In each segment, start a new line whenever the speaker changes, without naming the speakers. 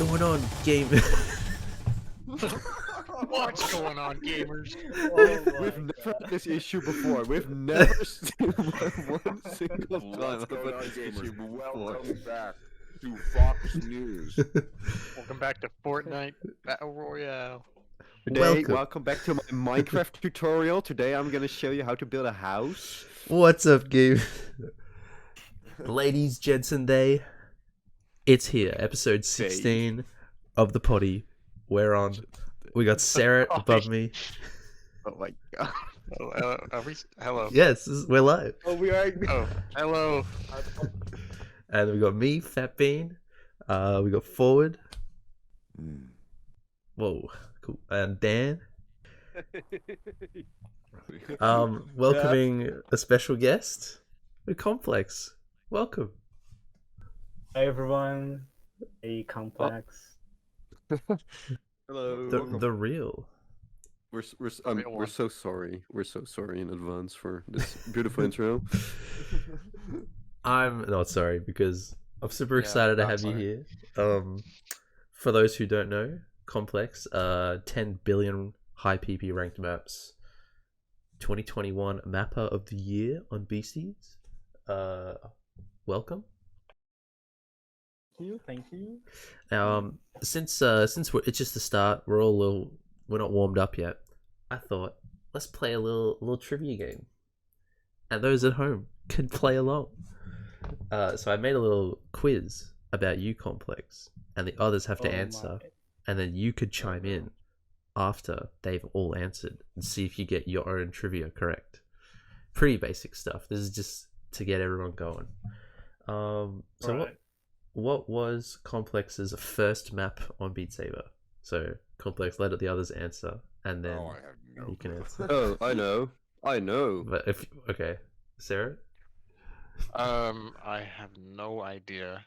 going on, game?
What's going on, gamers?
We've never had this issue before. We've never seen one single time
What's going on,
this issue
gamers?
before.
Welcome back to Fox News.
Welcome back to Fortnite Battle Royale.
Today, welcome back to my Minecraft tutorial. Today I'm gonna show you how to build a house.
What's up, game? Ladies, gents, and they. It's here, episode 16 of the potty. We're on. We got Cerret above me.
Oh my god.
Hello.
Yes, we're live.
Oh, we are.
Oh, hello.
And we got me, Fat Bean. We got Forward. Whoa, cool. And Dan. Welcoming a special guest, the Complex. Welcome.
Hi everyone. Hey Complex.
Hello.
The real.
We're
one.
so sorry. We're so sorry in advance for this beautiful intro.
I'm not sorry because I'm super excited to
not
have you
sorry.
here. For those who don't know, Complex, 10 billion high PP ranked maps, 2021 Mapper of the Year on Beasties. Welcome.
Thank you.
Since it's just the start, we're not warmed up yet. I thought let's play a little trivia game, and those at home can play along. So I made a little quiz about you, Complex, and the others have to answer, and then you could chime in after they've all answered and see if you get your own trivia correct. Pretty basic stuff. This is just to get everyone going. What was Complex's first map on Beat Saber? So Complex, let the others answer, and then
Oh, I have no
you can
clue.
answer.
Oh, I know.
But okay, Sarah.
I have no idea.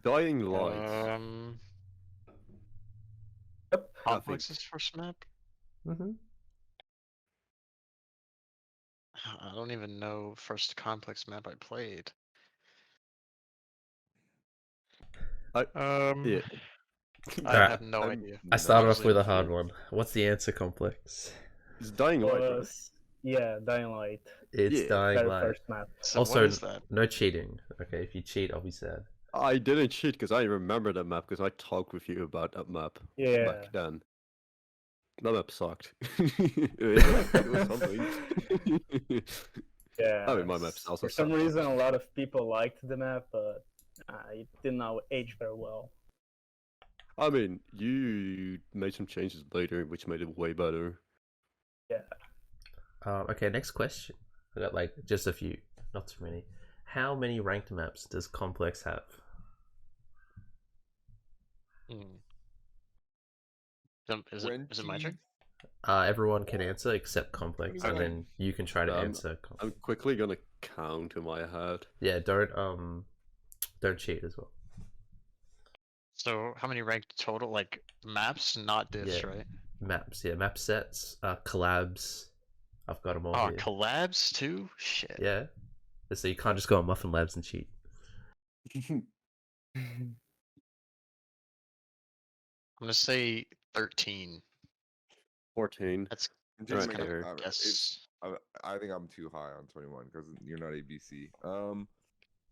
Dying Light.
Complex's first map?
Mm-hmm.
I don't even know first Complex map I played.
Yeah.
I
Alright.
have no idea.
I started off
Honestly,
with a hard one. What's the answer, Complex?
It's Dying Light. Right?
Yeah, Dying Light.
It's
Yeah,
Dying
Very
Light.
first map.
So
Also,
what is that?
no cheating. Okay, if you cheat, I'll be sad.
I didn't cheat because I remember that map because I talked with you about that map
Yeah.
back then. That map sucked. It was something.
Yeah.
I mean, my maps also
For some
suck.
reason, a lot of people liked the map, but it did not age very well.
I mean, you made some changes later, which made it way better.
Yeah.
Okay, next question. I got like just a few, not too many. How many ranked maps does Complex have?
Is it my turn?
Everyone can answer except Complex, and
Okay.
then you can try to
Um,
answer.
I'm quickly gonna count in my head.
Yeah, don't cheat as well.
So how many ranked total? Like maps, not diffs,
Yeah.
right?
Maps, yeah, map sets, collabs. I've got them all
Oh,
here.
collabs too? Shit.
Yeah, so you can't just go on Muffin Labs and cheat.
I'm gonna say 13.
14.
That's
I'm
that's
Right
kind
there.
of guess.
I think I'm too high on 21 because you're not ABC.
No,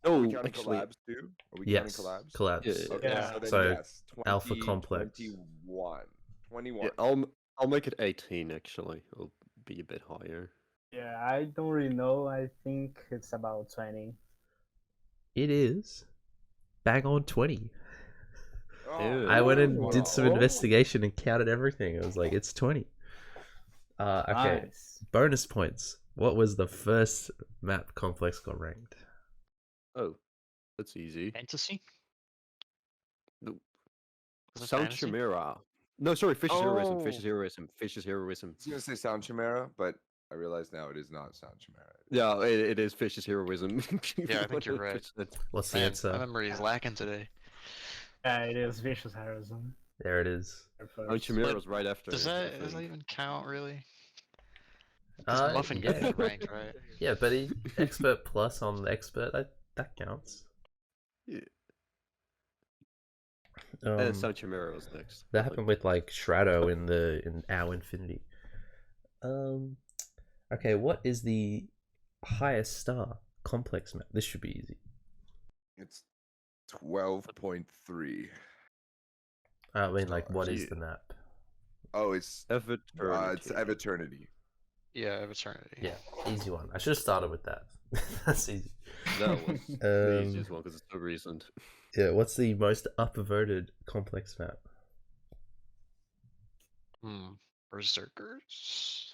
Are we counting
actually,
collabs too? Are we
Yes,
counting collabs?
collabs.
Yeah.
Okay,
Yeah.
so then
So,
yes, 20,
Alpha Complex.
21. 21.
yeah, I'll make it 18 actually. It'll be a bit higher.
Yeah, I don't really know. I think it's about 20.
It is bang on 20.
Oh,
Yeah.
I went and
wow.
did some investigation and counted everything. I was like, it's 20. Okay.
Nice.
Bonus points. What was the first map Complex got ranked?
Oh, that's easy.
Fantasy?
Nope.
Was it
Sound
fantasy?
Chimera. No, sorry, Fish's Heroism.
Oh.
Fish's Heroism. Fish's Heroism.
I was gonna say Sound Chimera, but I realize now it is not Sound Chimera.
Yeah, it is Fish's Heroism.
Yeah, I think you're right.
100%.
What's the
Man,
answer?
my memory is lacking today.
Yeah, it is Vicious Heroism.
There it is.
Sound Chimera was right after.
Does
I
that
think.
even count, really? Because Muffin
yeah.
got ranked, right?
Yeah, but Expert Plus on the Expert, that counts.
Yeah.
Sound Chimera was next.
That happened with like Shadow in Our Infinity. Okay, what is the highest star complex map? This should be easy.
It's 12.3.
I mean, like, what is the map?
Oh, it's
Eternity.
Eternity.
Yeah, of Eternity.
Yeah, easy one. I should have started with that. That's easy.
That was the easiest one because it's so recent.
Yeah, what's the most upvoted complex map?
Berserkers?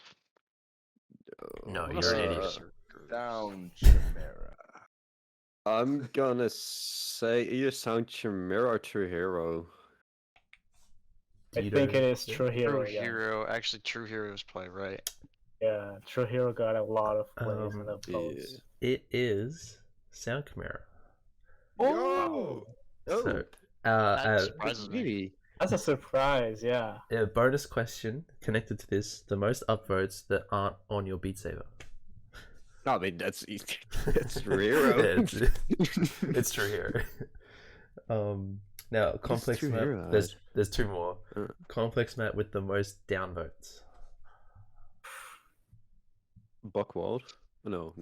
No,
I'm
you're
gonna
an
say
idiot.
Berserkers.
Sound Chimera.
I'm gonna say either Sound Chimera or True Hero.
I think it is True Hero.
True
Yeah.
Hero. Actually, True Hero's play right.
Yeah, True Hero got a lot of plays in the
Yeah.
post.
It is Sound Chimera.
Yo!
So,
That surprises me.
Really?
That's a surprise, yeah.
yeah, bonus question connected to this: the most upvotes that aren't on your Beat Saber.
No, I mean that's easy. It's True Hero.
Yeah, it's True Hero. Now complex
True
map.
Hero?
There's two more.
Uh.
Complex map with the most downvotes.
Buckwald? No.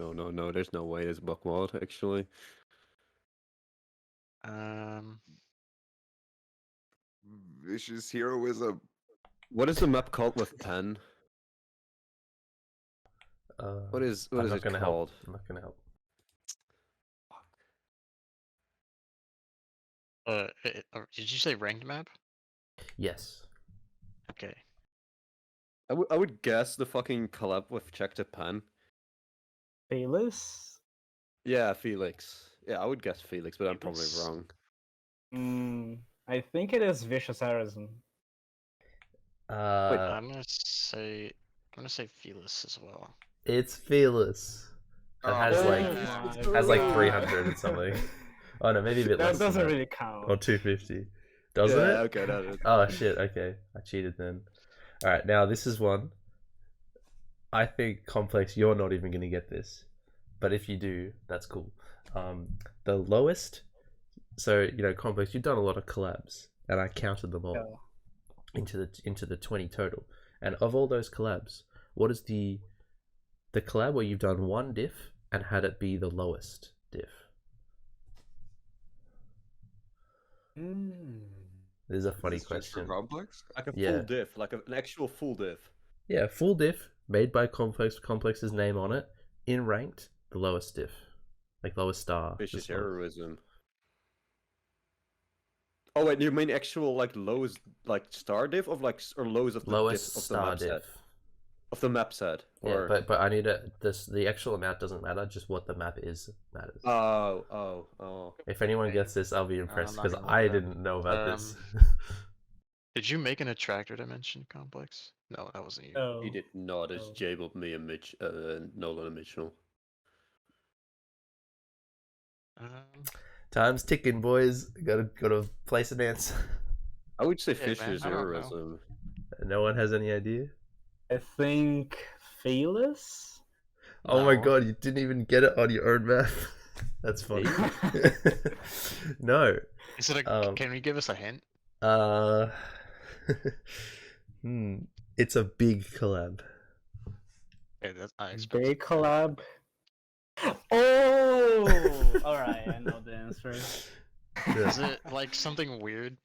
There's no way it's Buckwald actually.
Vicious Heroism.
What is the map called with 10? What is
I'm not
it
gonna
called?
help. I'm not gonna help.
Did you say ranked map?
Yes.
Okay.
I would guess the fucking collab with Check the Pen.
Fearless?
Yeah, Felix. Yeah, I would guess Felix, but I'm probably
Felix?
wrong.
I think it is Vicious Harrison.
I'm gonna say Fearless as well.
It's Fearless. It has like 300 and something. Oh no, maybe a bit less.
That doesn't
than
really count.
Or 250. Doesn't
Yeah,
it?
okay, that is.
Oh shit, okay. I cheated then. Alright, now this is one. I think Complex, you're not even gonna get this. But if you do, that's cool. The lowest, so Complex, you've done a lot of collabs, and I counted them all into the 20 total. And of all those collabs, what is the collab where you've done one diff and had it be the lowest diff? This is a funny
Is this just for
question.
Complex?
Like a
Yeah.
full diff, like an actual full diff.
Yeah, full diff made by Complex's name on it, in ranked, the lowest diff, like lowest star.
Vicious
just lowest.
Heroism. Oh wait, you mean actual like lowest like star diff of like or lowest of the
Lowest
diff of the
star
map
diff.
set? Of the map set.
Yeah,
Or...
but I need the actual amount doesn't matter, just what the map is matters.
Oh.
If anyone gets this, I'll be impressed
not
because
gonna
I
look it up.
didn't know about this.
Did you make an attractor dimension complex? No, that wasn't you.
Oh.
He did not. It's
Oh.
Jabob, me, and Mitch, Nolan and Mitchell.
Time's ticking, boys. Gotta place an answer.
I would say
Yeah, man,
Fisher's
I don't know.
Heroism.
No one has any idea.
I think Fearless?
Oh my
No.
god, you didn't even get it on your own map. That's funny. No.
Is it a? Can you give us a hint?
It's a big collab.
Okay, that's I expect.
Big collab? Oh! Alright, I know the answer.
Is it like something weird,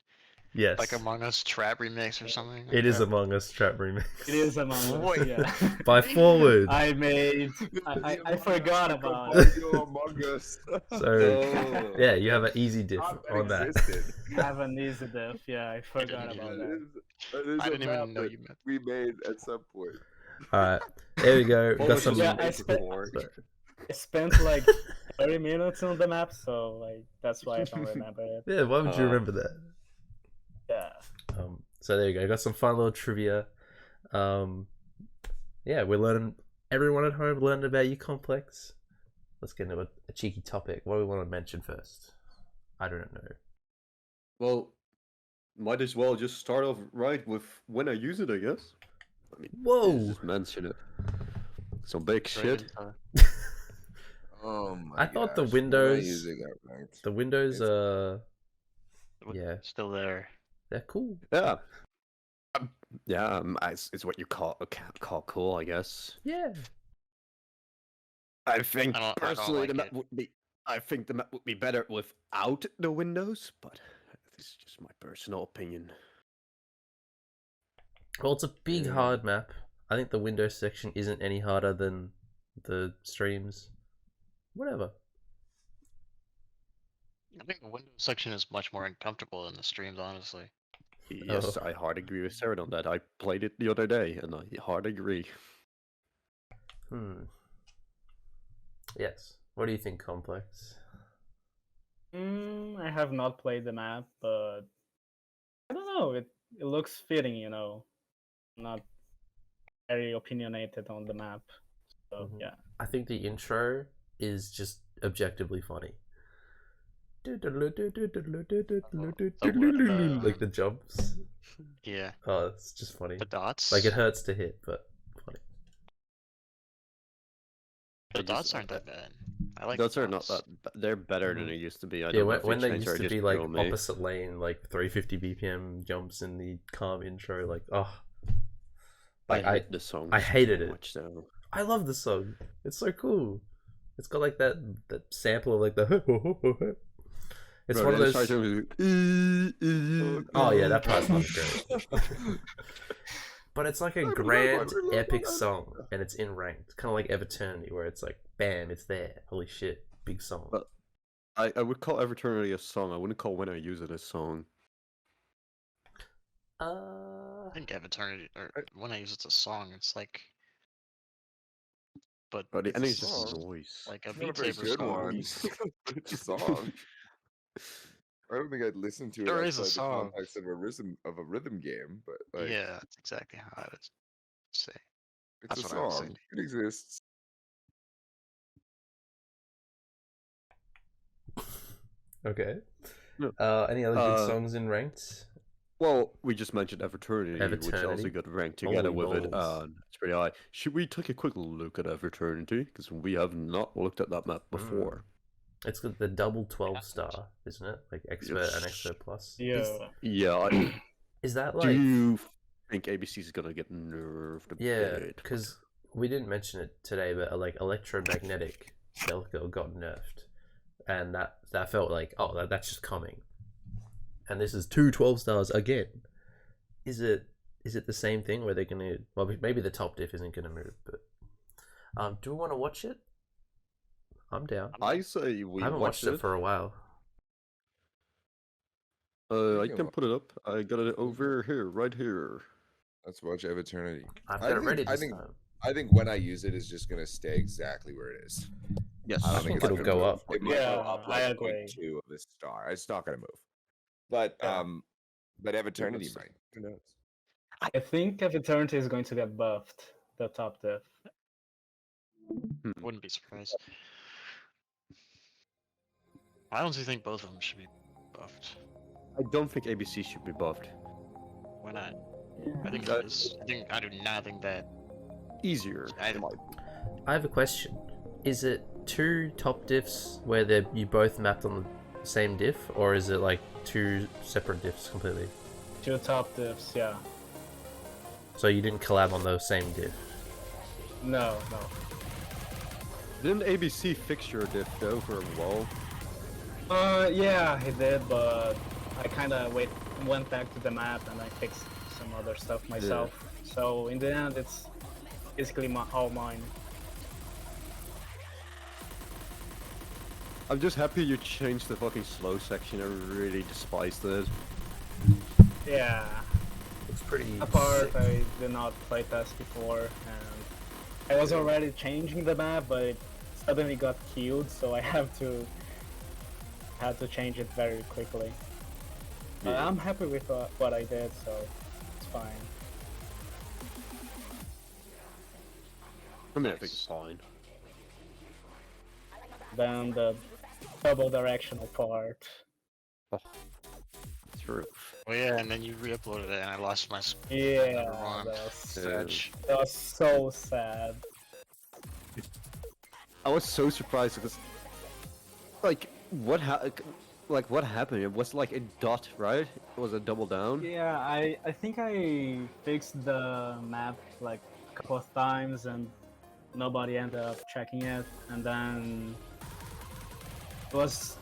Yes.
like Among Us trap remix or something?
It is Among Us Trap Remix.
It is Among Us, yeah.
By Fvrwvrd.
I forgot about it.
Among Us.
So yeah, you have an easy diff on that.
existed.
I have an easy diff, yeah, I forgot about that.
That
I
is a
didn't even
map
know
that
you meant.
we made at some point.
Alright. There we go.
What
Got
was
some
your
Yeah, I
name
spent-
before?
I spent like 30 minutes on the map, so like that's why I don't remember it.
Yeah, why would you remember that?
Yeah.
So there you go. Got some fun little trivia. Yeah, we're learning. Everyone at home learning about you complex. Let's get into a cheeky topic. What do we want to mention first? I don't know.
Well, might as well just start off right with when I use it, I guess. I mean,
Whoa!
just mention it. Some big
Right
shit.
into-
Oh my
I thought the
gosh, when am I
Windows-
using that ranked?
The Windows Yeah.
Still there.
They're cool.
Yeah. It's what you call cool, I guess.
Yeah.
I think
I don't
personally
like
the map
it.
would be. I think the map would be better without the windows, but this is just my personal opinion.
Well, it's a big,
Yeah.
hard map. I think the window section isn't any harder than the streams. Whatever.
I think the window section is much more uncomfortable than the streams, honestly.
Yes,
Oh.
I hard agree with Cerret on that. I played it the other day, and I hard agree.
Yes. What do you think, Complex?
I have not played the map, but I don't know. It looks fitting, you know. Not very opinionated on the map, so
Mhm.
yeah.
I think the intro is just objectively funny. Like the jumps.
Yeah.
Oh, it's just funny.
The dots.
Like it hurts to hit, but funny.
The dots aren't that bad. I like
Dots
the
are not
dots.
that. They're better than
Mhm.
they used to be. I
Yeah,
don't know if
when they
changed
used
or
to
just
be like
pure me.
opposite lane, like 350 BPM jumps in the calm intro, like like
I hate the song.
I hated
so
it.
much, so.
I love the song. It's so cool. It's got like that sample of like the. It's
Bro,
one of
they
those.
just try to-
Oh yeah, that part's not great. But it's like a grand epic song, and it's in ranked, kind of like Everternity, where it's like, bam, it's there. Holy shit, big song.
But I would call Everternity a song. I wouldn't call When I Use It a song.
I think Eternity, or when I use it's a song, it's like. But
the
It's a
ending is just
song.
noise.
like a
It's not a
Beat
very
Saber
good
song.
one. It's a song. I don't think I'd listen to it
There is a
outside the
song.
context of a rhythm game, but like,
Yeah, that's exactly how I would say.
it's
that's
a
what I would say.
song. It exists.
Okay.
No.
Any other good songs in ranked?
Well, we just mentioned Everternity, which also
Everternity.
got ranked together
Holy
with it.
balls.
It's pretty high. Should we take a quick look at Everternity? Because we have not looked at that map before.
It's got the double 12-star, isn't it? Like Expert and
Yes.
Expert Plus.
Yeah.
Yeah.
Is that
Do
like...
you think ABC is gonna get nerfed a
Yeah,
bit?
because we didn't mention it today, but like electromagnetic Delco got nerfed, and that felt like, oh, that's just coming. And this is 2 12-stars again. Is it the same thing where they're gonna? Well, maybe the top diff isn't gonna move, but do we want to watch it? I'm down.
I say we
I haven't watched it for a while.
I can put it up. I got it over here, right here.
Let's watch Eternity.
I've got it ready
I
this
think
time.
I think when I use it is just gonna stay exactly where it is.
Yes,
I don't
I think
it's
it'll
gonna
go
move.
up.
It might
Yeah,
go up
I
like
agree.
0.2 of a star. It's not gonna move. But
Yeah.
but Eternity
Yes.
might. Who knows?
I think if Eternity is going to get buffed, the top diff.
Wouldn't be surprised. I honestly think both of them should be buffed.
I don't think ABC should be buffed.
Why not? I think that is. I do not think that.
Easier.
I-
I have a question. Is it 2 top diffs where you both mapped on the same diff, or is it like 2 separate diffs completely?
2 top diffs, yeah.
So you didn't collab on the same diff?
No.
Didn't ABC fix your diff though for a while?
Yeah, he did, but I kind of went back to the map and I fixed some other stuff myself. So in the end, it's basically all mine.
I'm just happy you changed the fucking slow section. I really despised it.
Yeah.
It's pretty
Apart,
sick.
I did not play test before, and I was already changing the map, but it suddenly got killed, so I had to change it very quickly. But
Yeah.
I'm happy with what I did, so it's fine.
I mean, I think it's fine.
Then the double directional part.
True.
Oh yeah, and then you re-uploaded it, and I lost my
Yeah,
number one
that
stretch.
was so sad.
I was so surprised because, like, like what happened? It was like a dot, right? It was a double down.
Yeah, I think I fixed the map like a couple of times and nobody ended up checking it, and then it was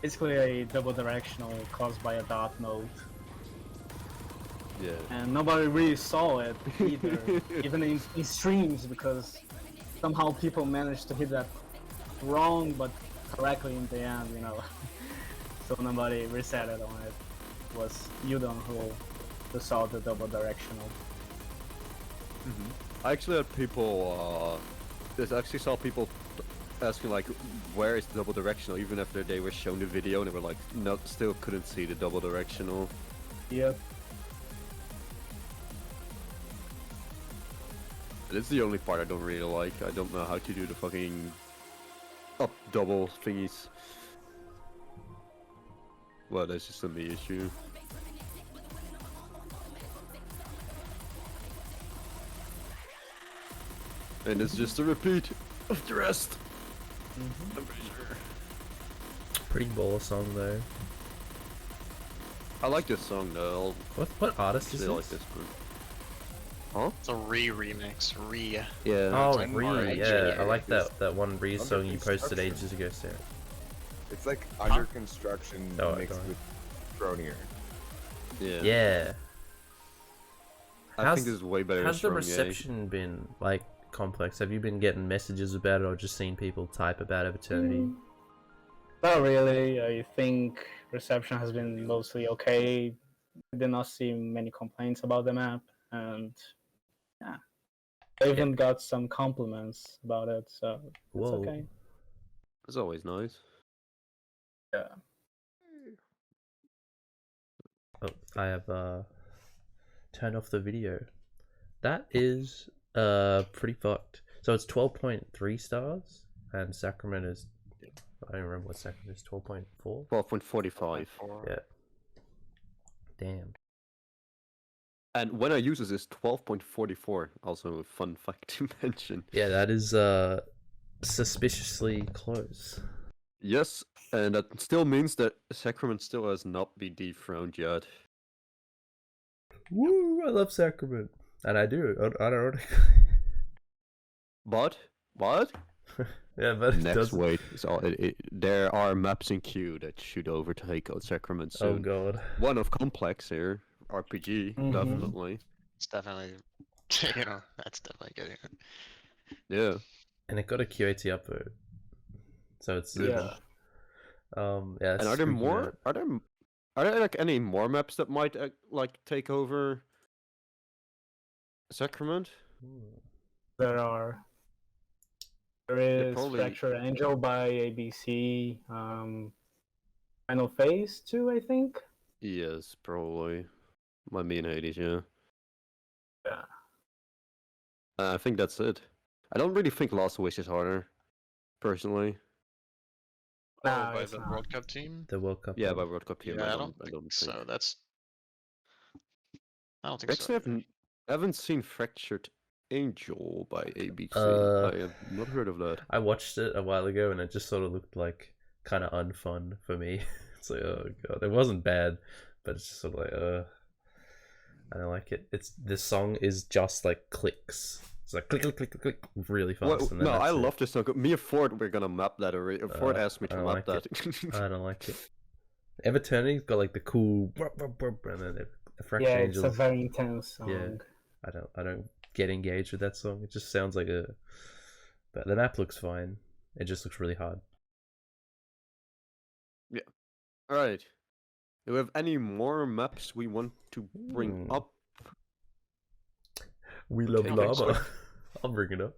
basically a double directional caused by a dot node,
Yeah.
and nobody really saw it either, even in streams, because somehow people managed to hit that wrong but correctly in the end, you know. So nobody reset it on it. It was Udon who saw the double directional.
I actually had people. I actually saw people asking like, "Where is the double directional?" Even after they were shown the video, and they were like, "No, still couldn't see the double directional."
Yep.
It's the only part I don't really like. I don't know how to do the fucking up double thingies. Well, that's just a me issue. And it's just a repeat of the rest. I'm pretty sure.
Pretty baller song though.
I like this song though.
What artist is
I like
this?
this one. Huh?
It's a remix.
Yeah.
Oh,
like
Ree,
more
yeah, I like
engineered.
that one Ree
Under
song you posted
construction.
ages ago, Sarah.
It's like under construction
Oh,
mixed
God.
with Fronier.
Yeah.
Yeah.
I
How's-
think this is way better
How's the
than Strong Yay.
reception been, like, Complex? Have you been getting messages about it or just seen people type about Eternity?
Not really. I think reception has been mostly okay. I did not see many complaints about the map, and yeah, I even got some compliments about it, so it's
Whoa.
okay.
It's always nice.
Yeah.
Oh, I have turned off the video. That is pretty fucked. So it's 12.3 stars, and Sacrament is, I don't remember what Sacrament is, 12.4?
12.45.
Yeah. Damn.
And when I use this, it's 12.44. Also a fun fact to mention.
Yeah, that is suspiciously close.
Yes, and that still means that Sacrament still has not been dethroned yet.
Woo! I love Sacrament, and I do. Unironically.
But what?
Yeah, but it
Next
doesn't.
wait, so there are maps in queue that should overtake Sacrament
Oh
soon.
god.
One of Complex here, RPG,
Mhm.
definitely.
It's definitely, that's definitely getting it.
Yeah.
And it got a QAT upvote, so it's zooming.
Yeah.
Yeah.
And are there more? Are there like any more maps that might like take over Sacrament?
There are. There
Yeah,
is
probably-
Fracture Angel by ABC. Final Phase 2, I think.
Yes, probably. My me and Hades, yeah.
Yeah.
I think that's it. I don't really think Last Wish is harder, personally.
No,
by
it's
the
not.
World Cup team?
The World Cup.
Yeah,
one.
by World Cup team.
Yeah, I don't think so. I don't think
Actually,
so.
I haven't seen Fractured Angel by ABC.
Uh,
I have not heard of that.
I watched it a while ago, and it just sort of looked like kind of unfun for me. It's like, oh god, it wasn't bad, but it's just sort of like, I don't like it. This song is just like clicks. It's like click, click, click, click, click, really fast.
Well,
and then
no,
that's
I
it.
love this song. Me and Ford, we're gonna map that already. Ford asked me
I
to
don't
map
like
that.
I don't like it. Everternity's got like the cool, and then the Fracture
Yeah, it's a
Angels.
very intense song.
Yeah. I don't get engaged with that song. It just sounds like a. But the map looks fine. It just looks really hard.
Alright. Do we have any more maps we want to bring
Hmm.
up?
We love
Okay,
Llama. I'll bring it up.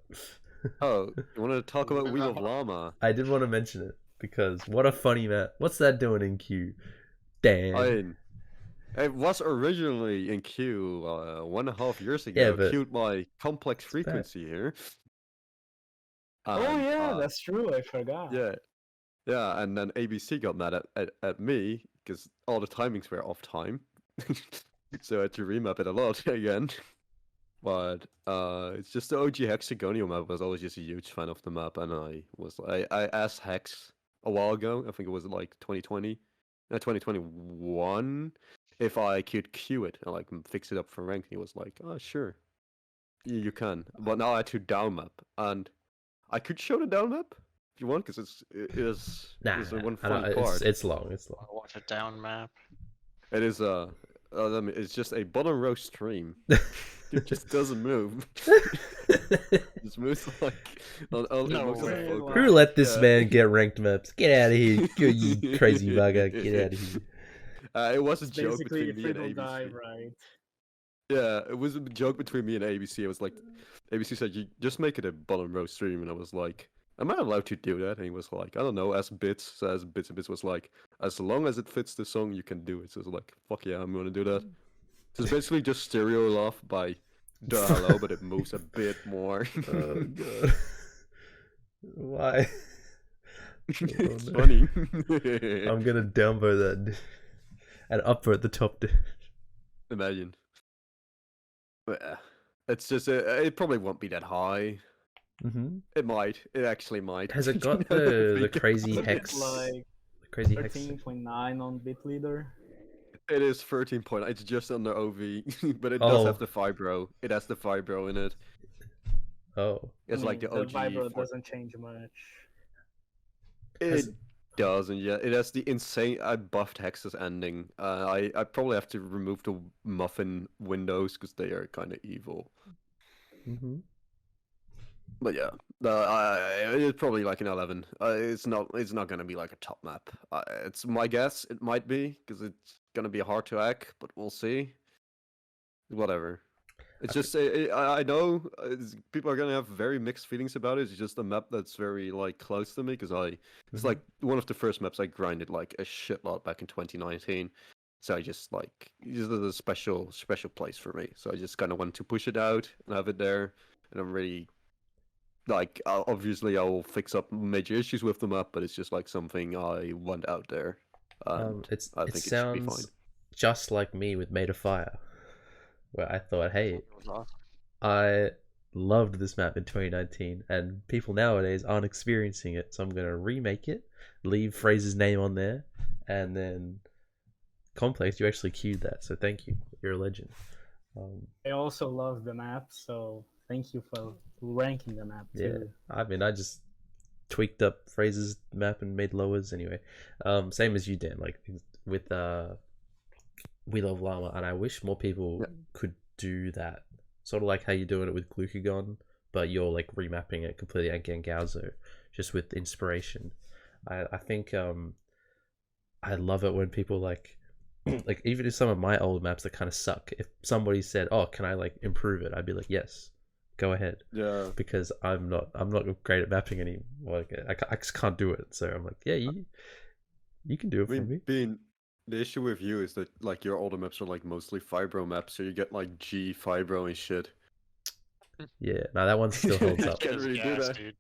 Oh, you want to talk about Wheel of Llama?
I did want to mention it because what a funny map. What's that doing in queue? Damn.
I mean, it was originally in queue 1.5 years ago,
Yeah, but
queued by ComplexFrequency here.
Oh
And,
yeah, that's true. I forgot.
yeah, yeah, and then ABC got mad at me because all the timings were off time, so I had to remap it a lot again. But it's just the OG Hexagonial map. I was always just a huge fan of the map, and I asked Hex a while ago. I think it was like 2020. 2021, if I could queue it and like fix it up for rank. He was like, "Oh, sure, you can." But now I had to down map, and I could show the down map if you want, because
Nah,
it's one
I don't-
funny part.
it's long. It's long.
I watch a down map.
It is it's just a bottom row stream. It just doesn't move. It just moves like
No
it moves on the
way.
focus.
Who let this
Yeah.
man get ranked maps? Get out of here, you crazy bugger! Get out of here.
It was a
It's
joke
basically
between me and
free to die,
ABC.
right?
Yeah, it was a joke between me and ABC. It was like, ABC said, "You just make it a bottom row stream," and I was like, "Am I allowed to do that?" And he was like, "I don't know." As Bits says, Bits and Bits was like, "As long as it fits the song, you can do it." So I was like, "Fuck yeah, I'm gonna do that." So it's basically just stereo laugh by the hello, but it moves a bit more.
Oh god. Why?
It's
no.
funny.
I'm gonna downvote that and upvote the top.
Imagine. But, it's just it probably won't be that high.
Mm-hmm.
It might. It actually might.
Has it got
Now that I
the
think
crazy
about it.
hex?
It's like
The crazy hex.
13.9 on Beatleader.
It is 13 point. It's just under OV, but it does
Oh.
have the Fibro. It has the Fibro in it.
Oh.
It's like the OG.
Vibro
for-
doesn't change much.
It doesn't. Yeah, it has the insane. I buffed Hex's ending. I probably have to remove the muffin windows because they are kind of evil.
Mm-hmm.
But yeah, it's probably like an 11. It's not gonna be like a top map. It's my guess. It might be because it's gonna be hard to hack, but we'll see. Whatever. It's just I know people are gonna have very mixed feelings about it. It's just a map that's very like close to me because it's like one of the first maps I grinded like a shitload back in 2019. So I just like this is a special place for me. So I just kind of want to push it out and have it there, and I'm really like obviously I will fix up major issues with the map, but it's just like something I want out there. And
It
I think it should be fine.
sounds just like me with Made of Fire, where I thought, hey,
It was awesome.
I loved this map in 2019, and people nowadays aren't experiencing it, so I'm gonna remake it, leave Fraser's name on there, and then Complex, you actually queued that, so thank you. You're a legend.
I also love the map, so thank you for ranking the map
Yeah,
too.
I mean, I just tweaked up Fraser's map and made lowers anyway. Same as you, Dan. Like with We Love Llama, and I wish more people could do that. Sort of like how you're doing it with Glucagon, but you're like remapping it completely at Gangauzo, just with inspiration. I think I love it when people like even if some of my old maps that kind of suck, if somebody said, "Oh, can I like improve it?" I'd be like, "Yes, go ahead,"
Yeah.
because I'm not great at mapping anymore. Like, I just can't do it. So I'm like, yeah, you can do it
I
for
mean,
me.
the issue with you is that like your older maps are like mostly Fibro maps, so you get like G Fibro and shit.
Yeah, no, that one still holds up.
Can't
It is
really do
gas,
that.
dude.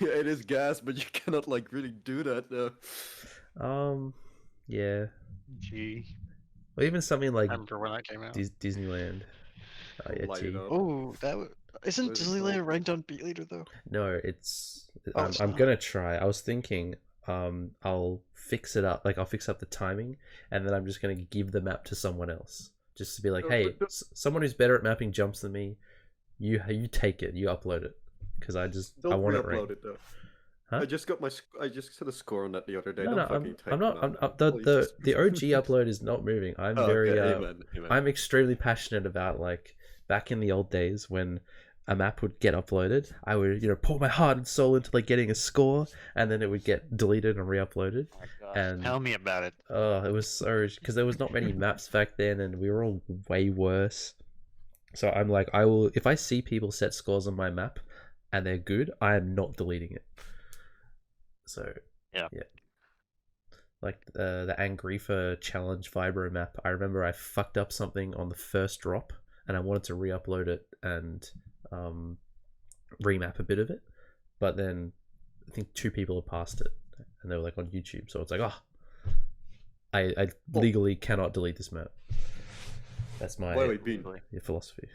Yeah, it is gas, but you cannot like really do that though.
Yeah.
Gee,
Or even something like
I remember when that came out.
Disneyland. Oh, yeah,
Light
T.
it up.
Oh, isn't
What is it
Disneyland
called?
ranked on Beatleader though?
No, it's
Oh, it's
I'm
not.
gonna try. I was thinking I'll fix it up, like I'll fix up the timing, and then I'm just gonna give the map to someone else, just to be like, hey, someone who's better at mapping jumps than me, you take it, you upload it, because I
Don't
want it
re-upload
ranked.
it though.
Huh?
I just set a score on that the other day.
No,
Don't
no,
fucking
I'm
type
not.
that out.
The
Please
the OG upload is not moving. I'm
Oh,
very
okay, amen.
I'm extremely passionate about like back in the old days when a map would get uploaded, I would pour my heart and soul into like getting a score, and then it would get deleted and re-uploaded.
Oh my gosh,
And
tell me about it.
it was so because there was not many maps back then, and we were all way worse. So I'm like, I will if I see people set scores on my map and they're good, I am not deleting it. So
Yeah.
Like the Angrifa challenge Vibro map, I remember I fucked up something on the first drop, and I wanted to re-upload it and remap a bit of it, but then I think 2 people had passed it, and they were like on YouTube, so it's like, I legally cannot delete this map. That's my
Wait, Bean.
philosophy.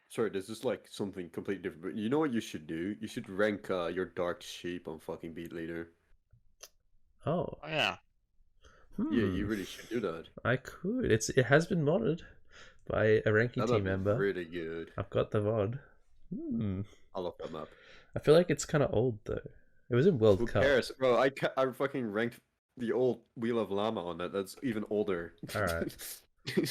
Sorry, this is like something completely different. But you know what you should do? You should rank your Dark Sheep on fucking Beatleader.
Oh,
Oh yeah,
Yeah, you really should do that.
I could. It has been modded by a ranking
That
team
might be
member.
really good.
I've got the VOD.
I love that map.
I feel like it's kind of old though. It was in World
Who
Cup.
cares? Bro, I fucking ranked the old Wheel of Llama on that. That's even older.
Alright.
It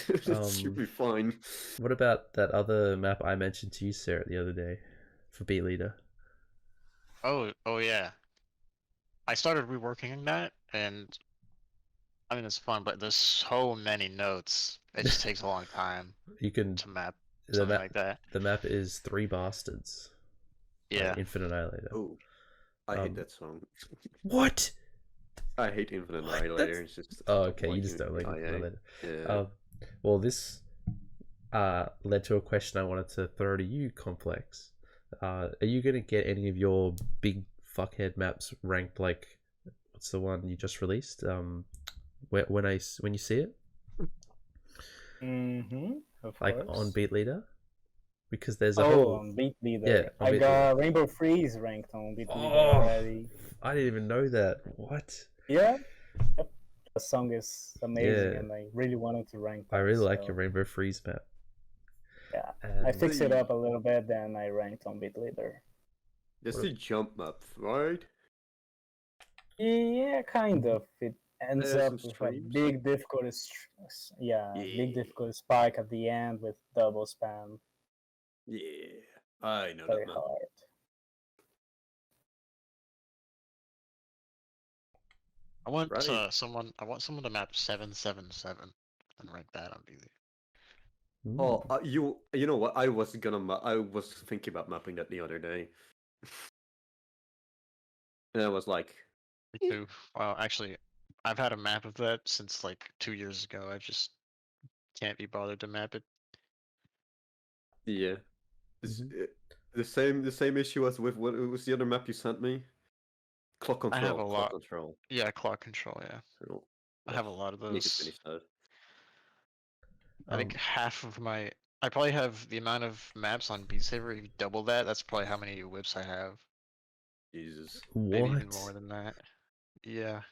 should be fine.
What about that other map I mentioned to you, Sarah, the other day for Beatleader?
Oh yeah. I started reworking that, and I mean it's fun, but there's so many notes. It just takes a long time
You can
to map
the
something
map.
like that.
The map is Three Bastards. by
Yeah.
Infinite Annihilator.
Oh, I hate
Um,
that song.
What?
I hate Infinite
What?
Annihilator.
That's-
It's just
Oh, okay. You just don't like
Infinite
Infinite Annihilator.
Yeah.
Well, this led to a question I wanted to throw to you, Complex. Are you gonna get any of your big fuckhead maps ranked like what's the one you just released? When you see it,
Of
like
course.
on Beatleader, because there's a
Oh,
whole.
on Beatleader.
Yeah, on
I
Beatleader.
got Rainbow Freeze ranked on Beatleader
Oh.
already.
I didn't even know that. What?
Yeah. Yep. The song is amazing,
Yeah.
and I really wanted to rank that.
I really like
so,
your Rainbow Freeze map.
Yeah.
And
I fixed it up a little bit, then I ranked on Beatleader.
That's the jump map, right?
Yeah, kind of. It ends
There's
up
some
with a
streams.
big difficulty, big difficulty spike at the end with double spam.
Yeah, I know
Very
that map.
hard.
I want
Right.
someone to map 777 and rank that on BZ.
Oh, you know what? I was thinking about mapping that the other day, and I was like,
Me too. Well, actually, I've had a map of that since like 2 years ago. I just can't be bothered to map it.
yeah, this,
Mhm.
the same issue as with what was the other map you sent me? Clock control.
I have a
Clock
lot.
control.
Yeah, clock control. Yeah,
So,
I have a lot of
need to
those.
finish that.
I think half of my. I probably have the amount of maps on Beat Saber. If you double that, that's probably how many whips I have.
Jesus.
Maybe even
What?
more than that. Yeah.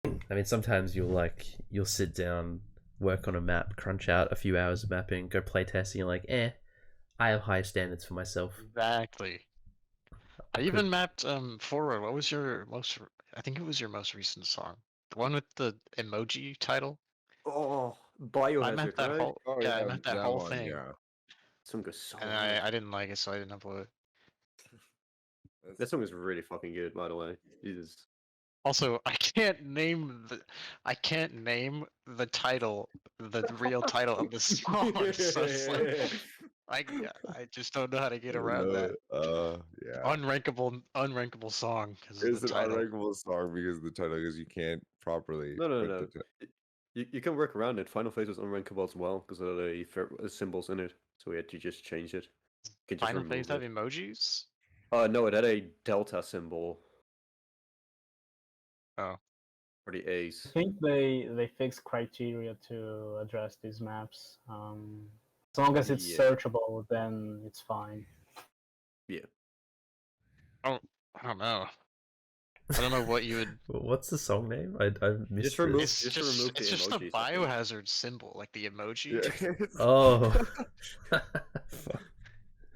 I mean, sometimes you'll sit down, work on a map, crunch out a few hours of mapping, go play test, and you're like, I have high standards for myself.
Exactly. I even mapped Fvrwvrd. What was your most? I think it was your most recent song, the one with the emoji title.
Oh,
I
Biohazard,
mapped that
right?
whole.
Oh
Yeah, I
yeah,
mapped that
that
whole
one.
thing,
Yeah,
Song goes so
and
hard.
I didn't like it, so I didn't upload it.
That song is really fucking good, by the way. Jesus.
Also, I can't name the title, the real title of the song. So it's like, I just don't know how to get around that.
yeah.
Unrankable song because of
It's
the
an
title.
unrankable song because of the title, because you can't properly.
No. You can work around it. Final Phase was unrankable as well because of the symbols in it, so we had to just change it. You can just
Final Phase
remove
have
it.
emojis?
No, it had a delta symbol
Oh,
for the
I
A's.
think they fixed criteria to address these maps. As long as it's
Yeah.
searchable, then it's fine.
Yeah.
I don't know. I don't know what you would.
What's the song name? I missed
Just remove-
it.
It's
just
just
remove the
it's just a
emojis, I think.
biohazard symbol, like the emoji.
Yeah,
Oh. Fuck.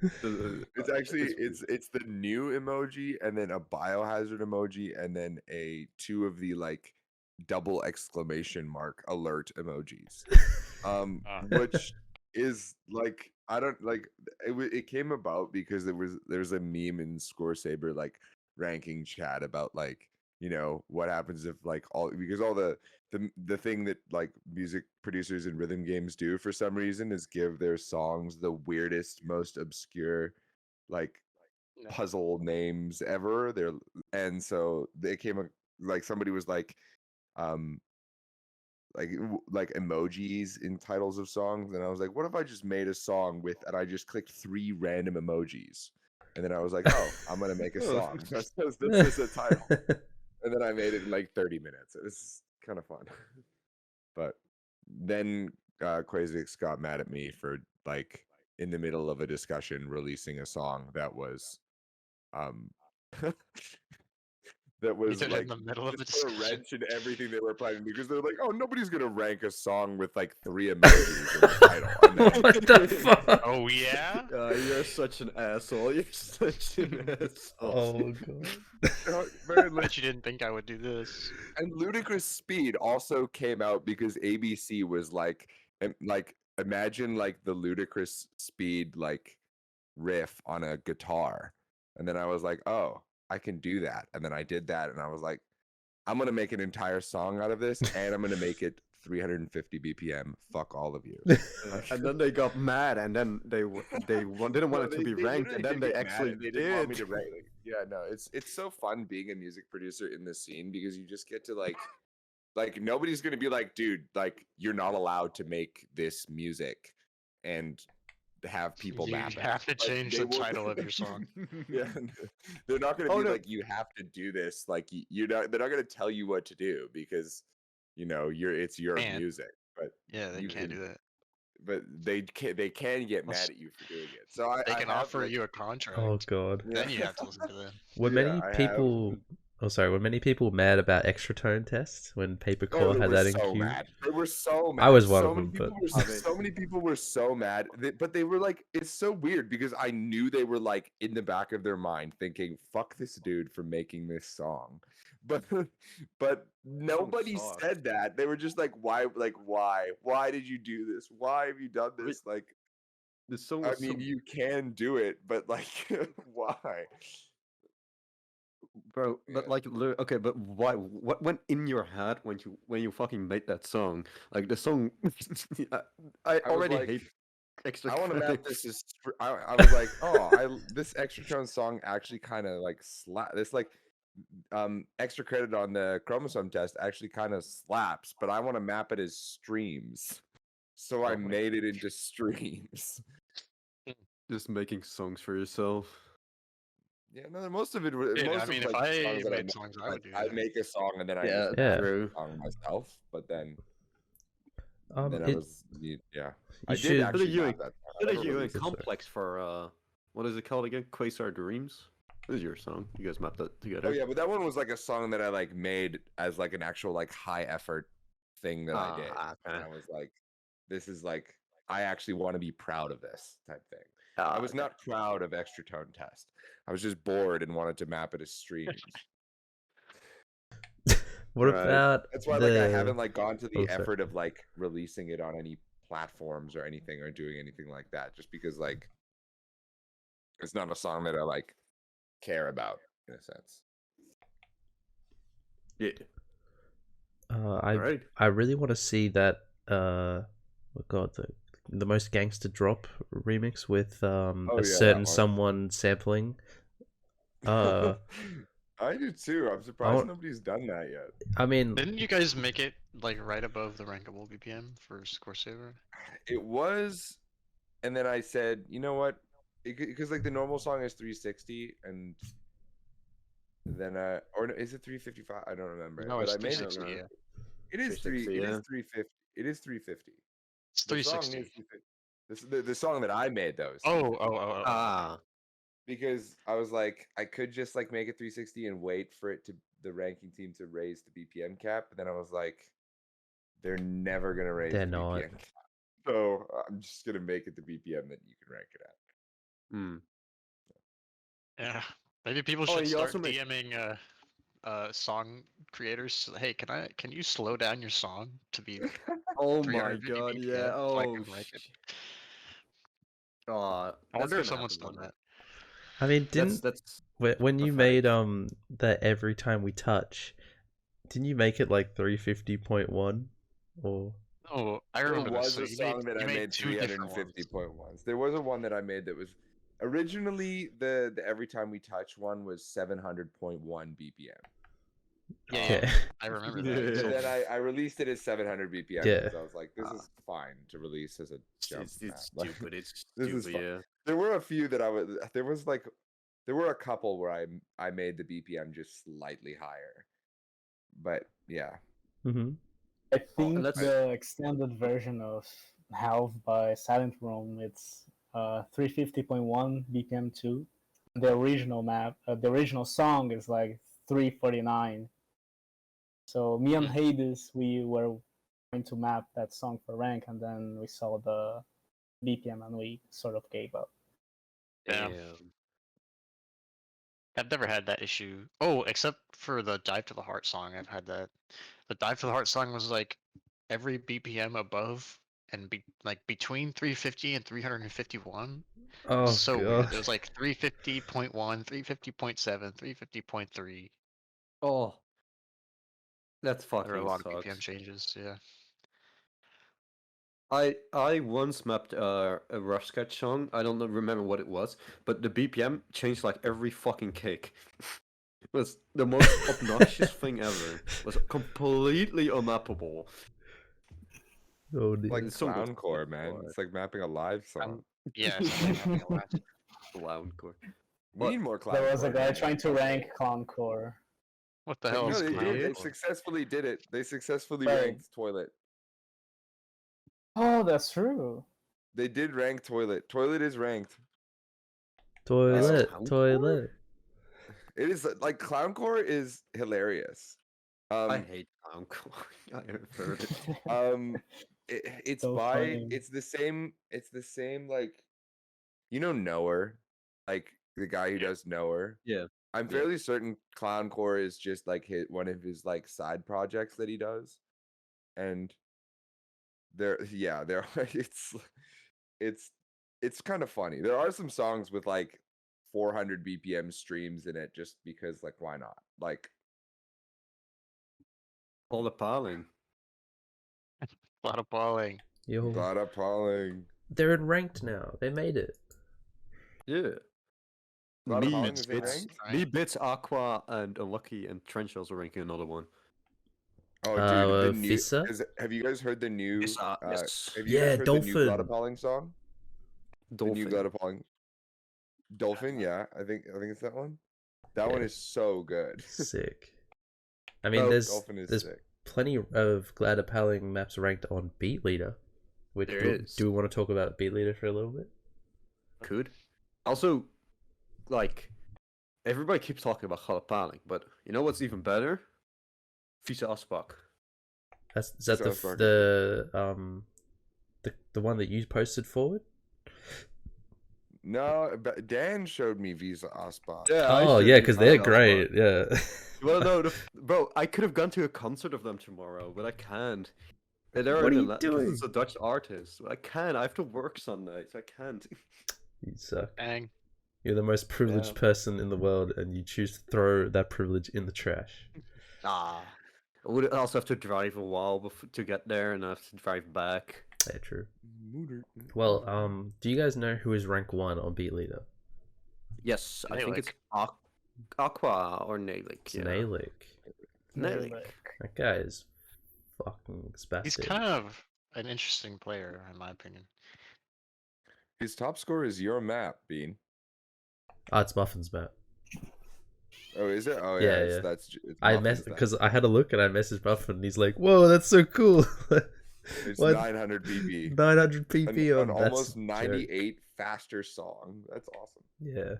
it's actually it's the new emoji and then a biohazard emoji and then two of the like double exclamation mark alert emojis, which is like I don't like it came about because there's a meme in Score Saber like ranking chat about like what happens if like all the thing that like music producers and rhythm games do for some reason is give their songs the weirdest, most obscure like
No.
puzzle names ever. And so they came like somebody was like like emojis in titles of songs, and I was like, what if I just made a song and I just clicked 3 random emojis, and then I was like, oh, I'm gonna make a song. That's just a title. And then I made it in like 30 minutes. It was kind of fun. But then Quasix got mad at me for like in the middle of a discussion releasing a song that was that was
did it
like
in the middle of a
just put a
discussion.
wrench in everything they were planning to do because they're like, oh, nobody's gonna rank a song with like 3 emojis in the title. And then,
What the fuck?
Oh yeah.
You're such an asshole. You're such an asshole.
Oh god.
man, like,
Bet you didn't think I would do this.
and Ludicrous Speed also came out because ABC was like imagine like the Ludicrous Speed like riff on a guitar, and then I was like, oh, I can do that, and then I did that, and I was like, I'm gonna make an entire song out of this, and I'm gonna make it 350 BPM. Fuck all of you.
And then they got mad, and then didn't want
No,
it to be ranked, and then they actually
they didn't want me
did.
to rank. Yeah, no, it's so fun being a music producer in this scene because you just get to like nobody's gonna be like, dude, like you're not allowed to make this music and have people
You
map it.
have to
Like,
change
they
the
will-
title of your song.
Yeah, they're not gonna
Oh,
be
no.
like, you have to do this. Like you're not. They're not gonna tell you what to do because it's your
Man.
music. But
Yeah, they
You
can't
can-
do that.
but they can get
Unless
mad at you for doing it. So I
They can
have,
offer
like-
you a contract.
Oh god.
Then you have to listen to them.
Were
Yeah,
many
I have-
people? Oh, sorry. Were many people mad about extra tone tests when Papercore
they
had
were
that in
so
queue?
mad. They were so mad.
I was one
so
of
many
them,
people
but-
were, so many people were so mad. But they were like, it's so weird because I knew they were like in the back of their mind thinking, "Fuck this dude for making this song," but nobody
sucks.
said that. They were just like, "Why? Like why did you do this? Why have you done this?" Like,
The song
I
was
mean, you can do it, but like, why?
bro, but
Yeah.
like, okay, but why? What went in your head when you fucking made that song? Like the song, I
was
already
like,
hate extra.
I want to map
credits.
this as I was like, oh, this extra tone song actually kind of like this like extra credit on the chromosome test actually kind of slaps, but I want to map it as streams. So I
Oh my
made it into streams.
Just making songs for yourself.
Yeah, no, most of it was
Dude,
most
I mean,
of
if
like,
I
songs that
made
make,
songs, I
like,
would do
I
that.
make a song and then I
Yeah,
just
Yeah.
true.
song myself, but then I
It,
was yeah.
you
I
should-
did
What are
actually
you
map that song. I
What
never
are you in
released it.
Complex for? What is it called again? Quasar Dreams. This is your song. You guys mapped that together.
Oh yeah, but that one was like a song that I like made as like an actual like high effort thing that I did. And I was like, this is like I actually want to be proud of this type thing. I was not proud of extra tone test. I was just bored and wanted to map it as streams.
what
Right.
about
That's why
the?
like I haven't like gone to the
Oh, sorry.
effort of like releasing it on any platforms or anything or doing anything like that just because like it's not a song that I like care about in a sense.
Yeah.
I
Alright.
I really want to see that. Oh god, the most gangster drop remix with
yeah,
a
that
certain
one.
someone sampling.
I do too. I'm surprised nobody's done that yet.
I mean,
Didn't you guys make it like right above the rankable BPM for Score Saver?
It was, and then I said, you know what? Because like the normal song is 360, and then or no, is it 355? I don't remember.
No,
but
it's
I made
360.
it.
Yeah,
It is
360, yeah.
350. It is 350.
it's
The song
360.
is 350. The song that I made though. Is
Oh,
350.
Ah.
Because I was like, I could just like make it 360 and wait for it to the ranking team to raise the BPM cap, but then I was like, they're never gonna raise
They're
the
not.
BPM cap. So I'm just gonna make it the BPM that you can rank it at.
Hmm.
Yeah, maybe people
Oh,
should
you
start
also make-
DMing song creators. Hey, can you slow down your song to be?
Oh my
350
god.
BPM,
Yeah.
so I
Oh.
can rank it.
I
I wonder if someone's done that.
I mean, didn't
That's
when you
pathetic.
made that every time we touch, didn't you make it like 350.1 or?
Oh, I
There
remember
was
this.
a
So you
song that I
you
made
two different ones.
350.1s. There was a one that I made that was originally the every time we touch one was 700.1 BPM.
Yeah,
Okay.
I remember
Yeah.
that.
And then I released it as 700 BPM
Yeah.
because I was like, this is fine to release as a jump.
it's
map. Like,
stupid. It's
this is
stupid.
fun.
Yeah.
there were a few that there were a couple where I made the BPM just slightly higher. But yeah.
Mm-hmm.
I think
that's-
the extended version of Half by Silent Room, it's 350.1 BPM 2. The original map, the original song is like 349. So me and
Hmm.
Hades, we were going to map that song for rank, and then we saw the BPM and we sort of gave up.
Yeah.
Damn.
I've never had that issue. Oh, except for the Dive to the Heart song. I've had that. The Dive to the Heart song was like every BPM above and like between 350 and 351.
Oh
So
god.
weird. It was like 350.1, 350.7, 350.3.
Oh, that's
There were a
fucking
lot of BPM
sucks.
changes. Yeah.
I once mapped a Rough Sketch song. I don't remember what it was, but the BPM changed like every fucking kick. It was the most obnoxious thing ever. It was completely unmappable.
Oh dear.
Like
The song goes
clowncore,
fucking
man.
hard.
It's like mapping a live song.
Yeah. It's like having a last.
Clowncore.
We need more clowncore.
There was a guy
man.
trying to rank clowncore.
What the
Like,
hell
no,
is
they did. They
clowncore?
successfully did it. They successfully
Right.
ranked Toilet.
Oh, that's true.
They did rank Toilet. Toilet is ranked.
Toilet,
Clowncore?
toilet.
It is like clowncore is hilarious.
I hate clowncore. I have heard it.
It's
So
by
funny.
it's the same like Knower, like the guy who does Knower.
Yeah.
I'm
Yeah.
fairly certain clowncore is just like one of his like side projects that he does, and there it's kind of funny. There are some songs with like 400 BPM streams in it just because like why not? Like
All the piling.
A lot of balling.
Yo,
Bada Pauling.
they're in ranked now. They made it.
Yeah.
Lot of
Me,
Pauling is in
Bits,
ranked?
me, Bits, Aqua, and Unlucky, and Trench also ranking another one.
Oh, dude, the new.
Fissa?
Have you guys heard the new?
Yes, yes.
Have you
Yeah,
guys heard the new
Dolphin.
Glotopolling song? The new
Dolphin.
Glotopolling. Dolphin, yeah, I think it's that one. That one
Yeah.
is so good.
Sick. I mean,
Oh,
there's
Dolphin is
there's
sick.
plenty of Gladapalling maps ranked on Beatleader. Which
There
do,
is.
do we want to talk about Beatleader for a little bit?
Could. Also, like, everybody keeps talking about Glotopolling, but you know what's even better? Visa Aspak.
Is that
South Park.
the one that you posted forward?
No, but Dan showed me Visa Aspa.
Yeah.
Oh yeah, because they're great. Yeah.
Well, no, bro, I could have gone to a concert of them tomorrow, but I can't. They're
What are
in
you
because
doing?
it's a Dutch artist. I can't. I have to work Sunday, so I can't.
You suck.
Dang.
You're the most privileged
Yeah.
person in the world, and you choose to throw that privilege in the trash.
Ah. I would also have to drive a while to get there, and I have to drive back.
Yeah, true. Well, do you guys know who is rank 1 on Beatleader?
Yes, I think it's
Nailik.
Aqua or Nailik.
It's
Yeah.
Nailik.
Nailik.
That guy is fucking spastic.
He's kind of an interesting player, in my opinion.
His top score is your map, Bean.
Ah, it's Muffin's map.
Oh, is it? Oh,
Yeah,
yeah.
yeah.
It's
I
Muffin's
because I had a look and I messaged Muffin and he's like, "Whoa, that's so cool."
It's
What?
900 BB.
900 pp
An
on that's
almost
a joke.
98 faster song. That's awesome.
Yeah.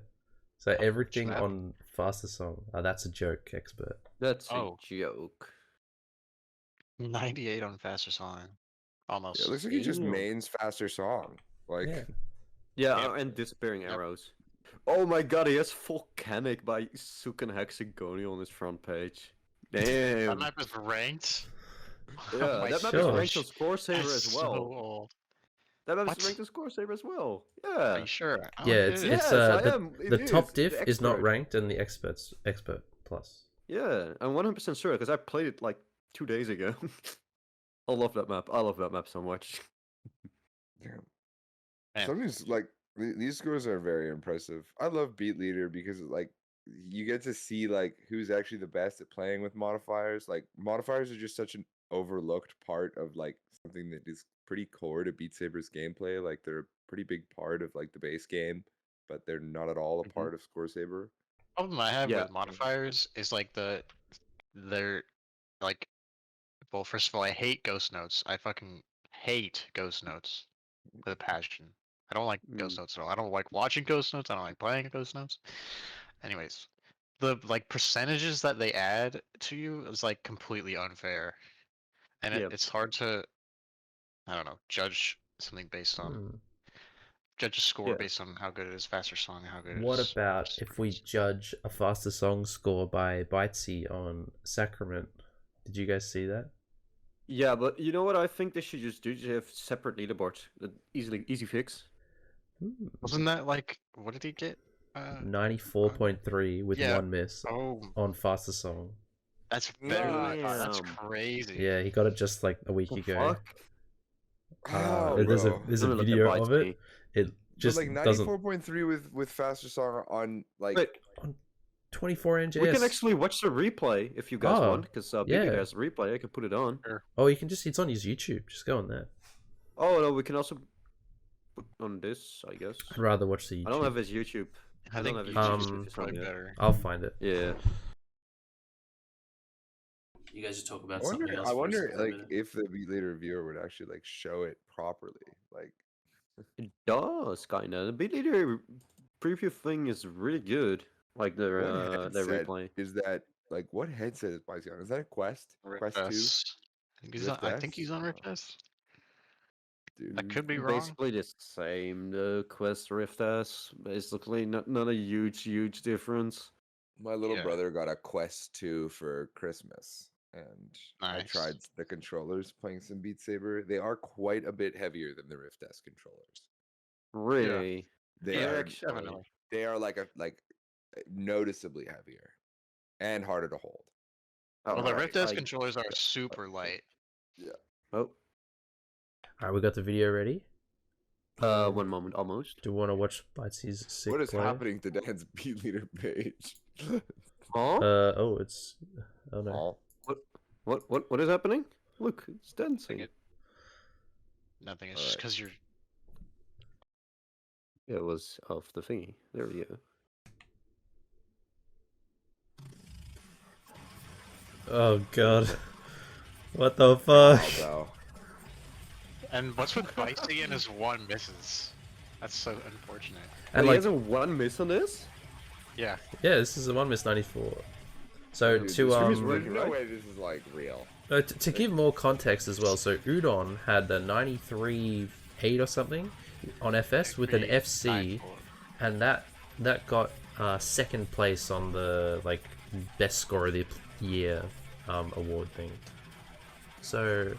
So everything
Snap.
on faster song. Oh, that's a joke, expert.
That's
Oh.
a joke.
98 on faster song. Almost.
Yeah, it looks like he just
Damn.
mains faster song. Like,
Yeah.
Yeah,
Yep.
and disappearing
Yep.
arrows. Oh my god, he has Volcanic by Sukan Hexagoni on his front page.
That
Damn.
map is ranked.
Yeah,
Oh my
that map
sure.
is ranked on
gosh.
Score Saver
That's
as well.
so old.
That map
What?
is ranked on Score Saver as well.
Are
Yeah.
you sure? Oh,
Yeah, it's
dude.
Yes, I
the,
am. It
the top
is.
diff
The
is not
expert.
ranked and the expert plus.
Yeah, I'm 100% sure because I played it like 2 days ago. I love that map. I love that map so much.
damn.
Man.
Sometimes like these scores are very impressive. I love Beat Leader because like you get to see like who's actually the best at playing with modifiers. Like modifiers are just such an overlooked part of like something that is pretty core to Beat Saber's gameplay. Like they're a pretty big part of like the base game, but they're not at all a
Mhm.
part of Score Saber.
Problem I have
Yeah.
with modifiers is like they're like, well, first of all, I hate ghost notes. I fucking hate ghost notes with a passion. I don't like ghost notes at all. I don't like watching ghost notes. I don't like playing ghost notes. Anyways, the like percentages that they add to you is like completely unfair, and
Yep.
it's hard to, I don't know, judge something based on
Hmm.
judge a score
Yeah.
based on how good it is, faster song, how good it
What
is.
about if we judge a faster song score by Bytesy on Sacrament? Did you guys see that?
Yeah, but you know what I think they should just do? Just have separate leaderboard. Easy fix.
Wasn't that like, what did he get?
94.3 with
yeah.
one miss
Oh,
on faster song.
that's better than I thought. That's
Damn.
crazy.
Yeah, he got it just like a week
Oh,
ago.
fuck.
How,
There's
bro?
a
Let me look at
video of it.
Bytesy.
It just
But like
doesn't
94.3 with faster song on like
Wait,
24 inch.
we can actually watch the replay if you guys
Oh,
want, because
yeah.
Beatleader has a replay. I can put it on.
Oh, you can just, it's on his YouTube. Just go on there.
Oh no, we can also put on this, I guess.
I'd rather watch the YouTube.
I don't have his YouTube.
I think
don't have
YouTube is
YouTube
probably
yet.
better.
I'll find it.
Yeah.
You guys just talk about
I wonder like if the Beatleader viewer would actually like show it properly. Like
It does, kinda. The Beatleader preview thing is really good. Like the
headset
replay.
is that like what headset is Bytesy on? Is that a Quest? Quest 2?
I think he's on
Rift
Rift
S?
S.
Dude.
I could be wrong.
Basically the same. The Quest Rift S. Basically, not a huge difference.
My little
Yeah.
brother got a Quest 2 for Christmas, and I
Nice.
tried the controllers playing some Beat Saber. They are quite a bit heavier than the Rift S controllers.
Really?
They
Yeah,
are
definitely.
they are like noticeably heavier and harder to hold.
Well, the
Alright,
Rift S
I-
controllers are super light.
Oh,
Alright, we got the video ready.
1 moment, almost.
Do you want to watch Bytesy's sick
What is
play?
happening to Dan's Beatleader page?
Huh?
Oh, it's... Oh, no.
Oh,
What is happening? Look, it's dancing.
it- Nothing. It's just
Alright.
because you're.
It was off the thingy. There we go.
Oh, God. What the fuck?
bro.
And what's with Bytesy and his one misses? That's so unfortunate.
And
And
he
like,
has a 1 miss on this?
Yeah.
yeah, this is a 1 miss 94. So
Dude,
to
this
stream is
there's
working,
no
right?
way this is like real.
to give more context as well, so Udon had the 93.8 or something on FS with an FC,
9-4.
and that got second place on the like best score of the year award thing. So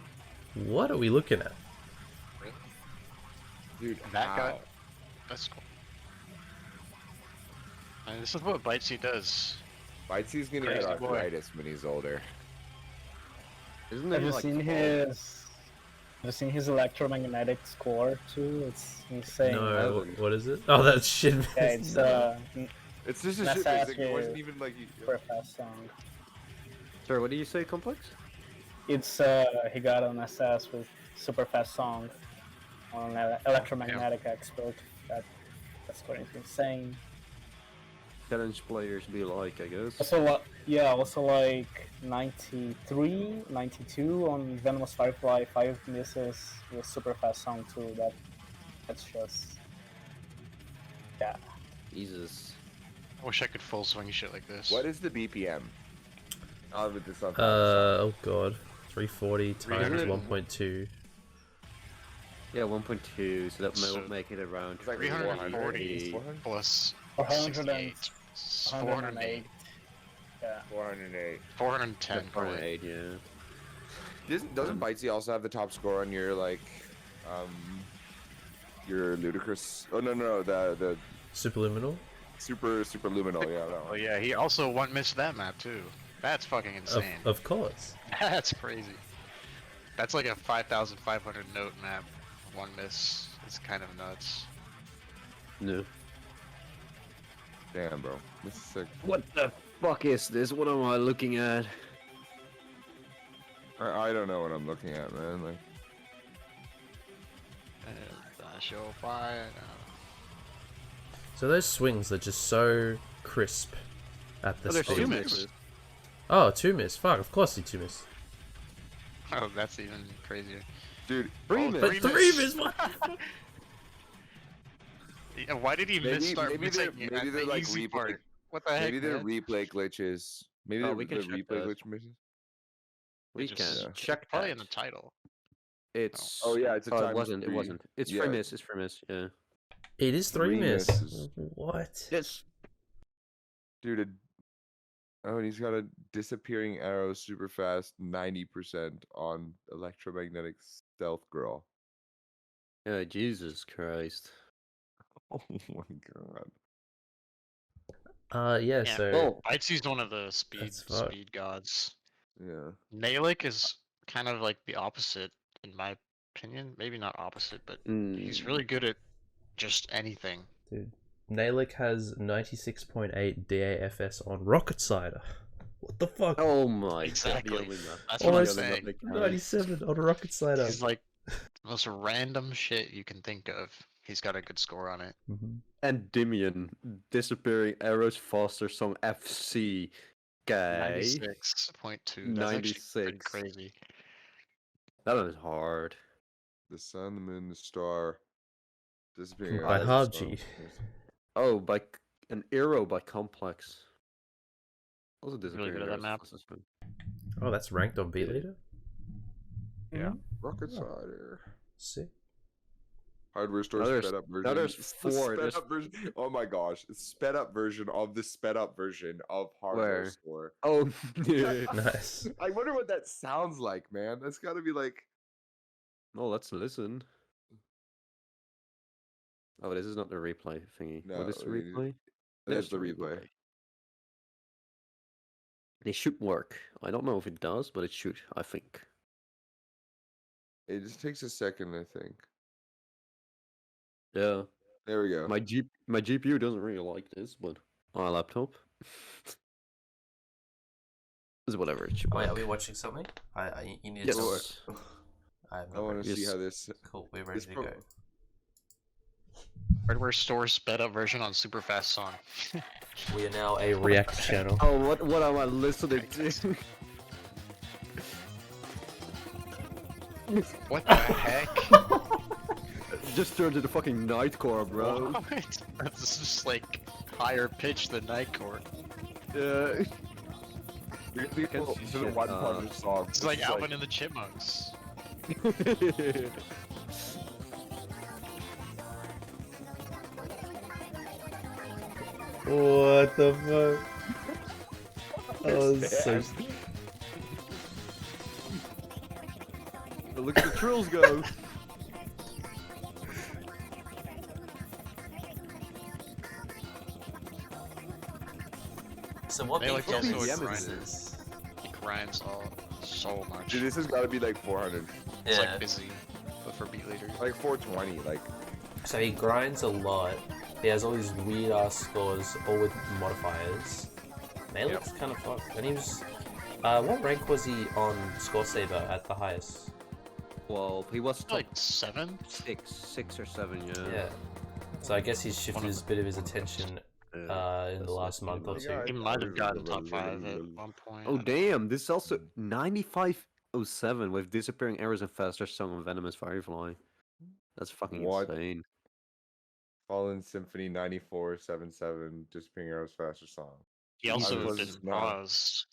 what are we looking at?
Dude,
That
how?
guy. That's cool. And this is what Bytesy does.
Bytesy's gonna
Crazy
get
boy.
arthritis when he's older.
Isn't
Have
it
you
like
seen his electromagnetic score too? It's insane.
No, what is it? Oh, that's shit.
Yeah, it's
It's just a
That's
shit face. Like, it
actually
wasn't even like
super fast song.
Sorry, what do you say, Complex?
It's he got an SS with super fast song on electromagnetic expert. That's quite insane.
Challenge players be like, I guess.
Also like 93, 92 on Venomous Firefly, 5 misses with super fast song too. That's just
Jesus.
I wish I could full swing shit like this.
What is the BPM? I'll with this on.
Oh god, 340 times
300.
1.2.
Yeah, 1.2, so that
So-
will make it around
It's like
340
400.
plus
408.
68. 408.
Yeah.
408.
410 probably.
408, yeah.
Doesn't Bytesy also have the top score on your like, your ludicrous? Oh no, the
Superluminal?
super luminal. Yeah, that
Oh
one.
yeah, he also one missed that map too. That's fucking insane.
Of course.
That's crazy. That's like a 5,500 note map. One miss. It's kind of nuts.
No.
Damn, bro, this is sick.
What the fuck is this? What am I looking at?
I don't know what I'm looking at, man. Like,
Show fire.
So those swings are just so crisp at the
Oh, there's
speed.
2
miss.
misses.
Oh, 2 miss. Fuck, of course he 2 miss.
Oh, that's even crazier.
dude,
3
Oh,
misses.
But
Three
3
miss.
miss, what?
Yeah, why did he miss start
maybe
missing
they're
at
like
the easy
replay.
part? What the heck,
Maybe they're
man?
replay glitches. Maybe
Oh,
they're
we
the
can check
replay
that.
glitch missions.
We
It
can
just-
Yeah.
check
Probably
that.
in the title.
It's.
Oh yeah, it's a
Oh,
times
it wasn't. It
3.
wasn't. It's
Yeah.
free miss. It's free miss. Yeah.
It is 3 miss.
misses.
What?
Yes.
Dude, and he's got a disappearing arrow super fast 90% on electromagnetic stealth girl.
Yeah. Jesus Christ.
Oh my god.
Yeah.
Yeah.
So
Oh.
Bytesy's one of the
That's fucked.
speed gods.
Yeah.
Nailik is kind of like the opposite, in my opinion. Maybe not opposite, but he's really good at just anything.
dude, Nailik has 96.8 DAFS on Rocket Cider. What the fuck?
Oh my
Exactly.
God.
That's
what I'm
saying.
97 on Rocket Cider.
He's like the most random shit you can think of. He's got a good score on it.
Mhm.
And Dimian, disappearing arrows faster song FC. Guy.
96.2. That's actually pretty
96.
crazy.
That one is hard.
The sun, the moon, the star. Disappearing
By
arrows,
Hobji.
Oh, by an arrow by Complex. Also
Really
disappearing
good at that
arrows
map.
faster song.
Oh, that's ranked on Beatleader?
Yeah.
Rocket
Oh.
Cider.
Sick.
Hardware store
Now there's-
sped up version.
now there's
It's the
four,
sped
there's-
up version. Oh my gosh. It's sped up version of the sped up version of hardware
Where?
store.
Oh, yeah.
Nice.
I wonder what that sounds like, man. That's gotta be like
Oh, let's listen. Oh, this is not the replay thingy.
No,
What is the
it is-
replay?
there's the replay.
It should work. I don't know if it does, but it should, I think.
It just takes a second, I think.
Yeah.
There we go.
My GPU doesn't really like this, but my laptop. Is whatever it should
Oh, wait, are
work.
we watching something? You need
Yes.
to tell me. I have
I
not
want
read
to see
Yes.
how this.
Cool, we're ready
this
to
pro-
go.
Hardware store sped up version on super fast song.
We are now a React channel.
Oh, what am I listening to?
What the heck?
Just turned to the fucking nightcore, bro.
What? That's just like higher pitch than Nightcore.
Yeah.
You're people
see
to the
shit,
one part of the song.
It's like Alvin and the Chipmunks.
What the fuck? That was so.
Look at the trills go.
So what
They like
BPM
also
is
a grind.
this?
He grinds all so much.
Dude, this has got to be like 400,
It's
Yeah.
like busy, but for Beatleader.
like 420. Like
So he grinds a lot. He has all these weird ass scores, all with modifiers. Nailik's kind of fucked. And he was. What rank was he on Score Saver at the highest?
Well, he was top
Like 7th?
6 or 7, yeah.
Yeah. So I guess he's shifted his bit of his attention in the
that's
last
not
month or
too
two.
He might have gotten top 5 at one point.
Oh damn, this is also 9507 with disappearing arrows and faster song on Venomous Firefly. That's fucking
What?
insane.
Fallen Symphony 9477, Disappearing Arrows Faster song.
He also
Jesus.
didn't
No.
pause.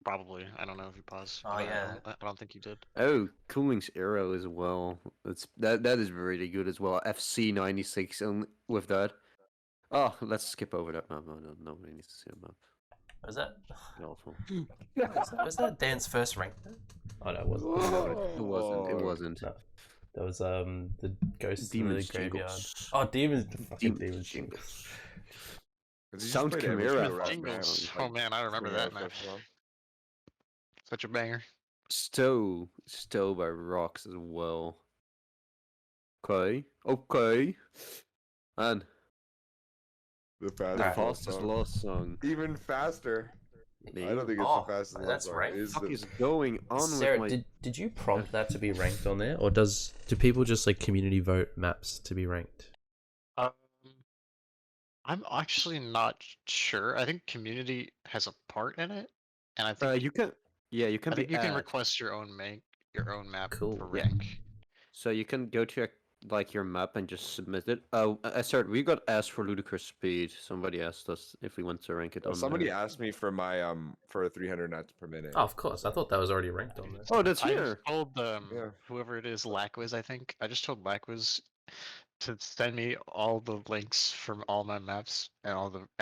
Probably. I don't know if he paused.
Oh, yeah.
I don't think he did.
Oh, Cooling's arrow as well. That is really good as well. FC 96 and with that. Oh, let's skip over that map. No, nobody needs to see a map.
Was that?
Awful.
Was that Dan's first rank? Oh no, it wasn't.
It wasn't. It wasn't.
No. That was the ghost in the
Demons
graveyard.
Jingles.
Oh, demons! The fucking
Demons
demons.
Jingles.
Has he just
Sound
played every
Chimera.
single round,
Jingles.
man?
Oh man, I remember
Disappearing
that
Arrows
map.
Faster song?
Such a banger.
Stow by Rocks as well. Okay. And
The
the
fastest,
fastest
song.
lost song.
Even faster. I don't think it's
Oh,
the fastest.
that's
song.
right.
It is
What the
the-
fuck is going on
Sarah,
with my...
did you prompt that to be ranked on there, or do people just like community vote maps to be ranked?
I'm actually not sure. I think community has a part in it, and I think
you can... Yeah, you can
I
be
think you can
add.
request your own map
Cool,
for
yeah.
rank.
So you can go to like your map and just submit it. Oh, sorry, we got asked for ludicrous speed. Somebody asked us if we want to rank it on
Somebody
there.
asked me for my for 300 knots per minute.
Oh, of course. I thought that was already ranked on there.
Oh, that's
I
here.
just told
Yeah.
whoever it is, Lackwiz, I think. I just told Lackwiz to send me all the links from all my maps and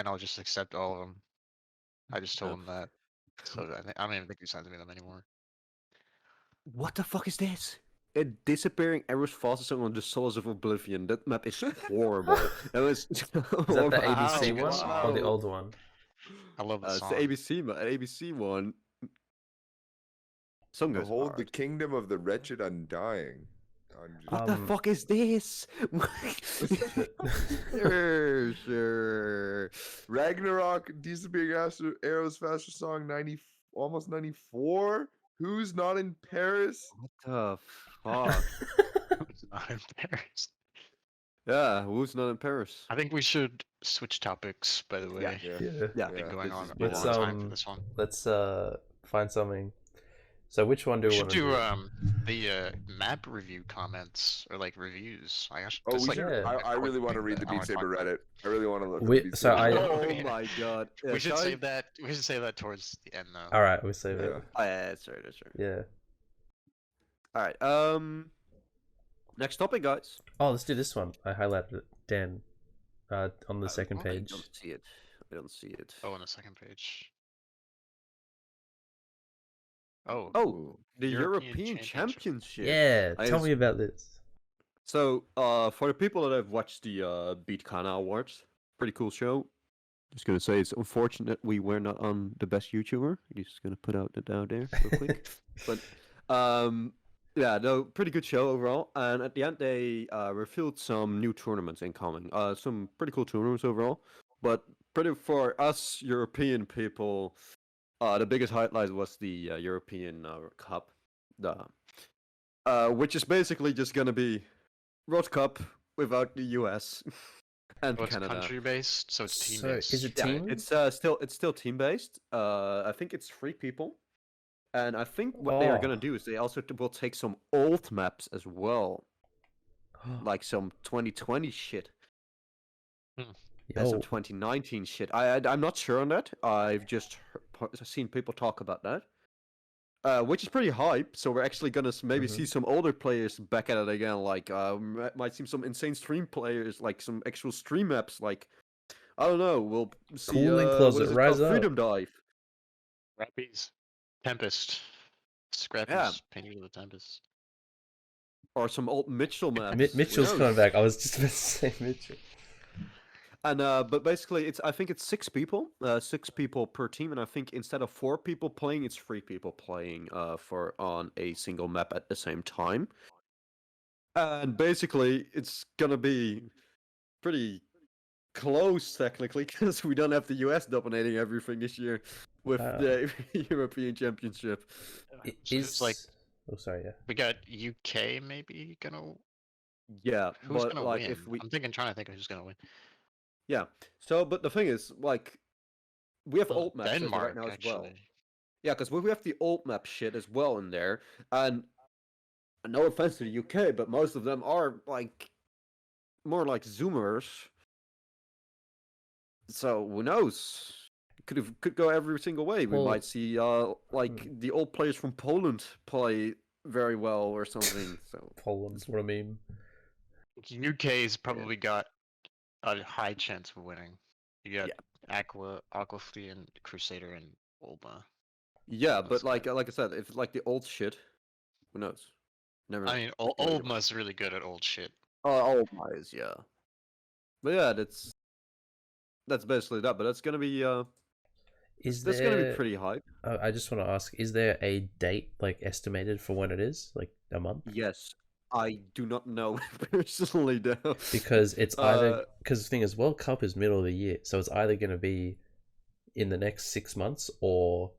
I'll just accept all of them. I just told
Oh.
him that. So I don't even think he sends me them anymore.
What the fuck is this? A disappearing arrows fastest on the Souls of Oblivion. That map is horrible. That was.
Is that the ABC
wow,
one or the old one?
I love the
It's
song.
the ABC one. Song goes
Behold the
hard.
kingdom of the wretched undying.
What the fuck is this? sure.
Ragnarok, disappearing arrows faster song 90, almost 94. Who's not in Paris?
What the fuck?
It's not embarrassed.
Yeah, who's not in Paris?
I think we should switch topics, by the way.
Yeah.
Yeah.
Yeah.
I've been going on a
Let's
long time for this one.
let's find something. So which one do
We
we
should
want to
do the map review comments or like reviews. I guess.
Oh, we
like,
should.
Yeah.
I really want to read the
I wanna
Beat Saber
talk about.
Reddit. I really want to look.
We-
at the Beat
so
Saber
I-
Reddit.
Oh my god. Yeah,
We should
shall I-
save that. We should save that towards the end, though.
All right, we save it.
Yeah.
Oh, yeah, that's right. That's right.
Yeah.
All right. Next topic, guys.
Oh, let's do this one. I highlighted it, Dan, on the second
I
page.
don't see it. I don't see it.
Oh, on the second page. Oh.
Oh, the
European
European
Championship.
Championship.
Yeah,
I
tell
just-
me about this.
So, for the people that have watched the Beat Kana Awards, pretty cool show. Just gonna say it's unfortunate we were not on the best YouTuber. Just gonna put out there real quick. But yeah, no, pretty good show overall. And at the end, they revealed some new tournaments incoming. Some pretty cool tournaments overall. But pretty for us European people, the biggest highlight was the European Cup, which is basically just gonna be World Cup without the US and
Oh, it's
Canada.
country based, so it's team
So,
based.
is it
Yeah,
team?
it's still team based. I think it's 3 people, and I think what they are gonna
Oh.
do is they also will take some old maps as well, like some 2020 shit and some
Yo,
2019 shit. I'm not sure on that. I've just seen people talk about that. Which is pretty hype. So we're actually gonna maybe
Mhm.
see some older players back at it again. Like, might see some insane stream players, like some actual stream maps. Like, I don't know. We'll see.
Cooling
what
Closet,
is it
rise
called?
up.
Freedom Dive.
Rappies. Tempest. Scrappies.
Yeah.
Painted with the Tempest.
Or some old Mitchell maps. who
Mitchell's
knows?
coming back. I was just about to say Mitchell.
And but basically, I think it's 6 people, 6 people per team, and I think instead of 4 people playing, it's 3 people playing on a single map at the same time. And basically, it's gonna be pretty close technically, because we don't have the US dominating everything this year with the European Championship.
It
So
is
it's like
Oh, sorry. Yeah.
we got UK maybe gonna.
Yeah,
Who's
but
gonna
like
win?
if we,
I'm trying to think of who's gonna win.
yeah. So, but the thing is, like, we have
Well,
old maps as of
Denmark
right now as well.
actually.
Yeah, because we have the old map shit as well in there, and no offense to the UK, but most of them are like more like Zoomers. So who knows? Could go every single way. We
Well,
might see like the old players from Poland play very well or something. So
Poland's what I mean.
UK's probably got a high chance of winning. You got Aquafleet and Crusader and Ulma.
yeah,
That's
but like I said, if like the old shit, who knows? Never.
I mean,
can't really-
Ulma's really good at old shit.
old guys, yeah. But yeah, that's basically that. But that's gonna be
Is
that's
there?
gonna be pretty hype.
I just want to ask: is there a date like estimated for when it is? Like a month?
Yes, I do not know personally though.
Because it's either because the thing is, World Cup is middle of the year, so it's either going to be in the next 6 months or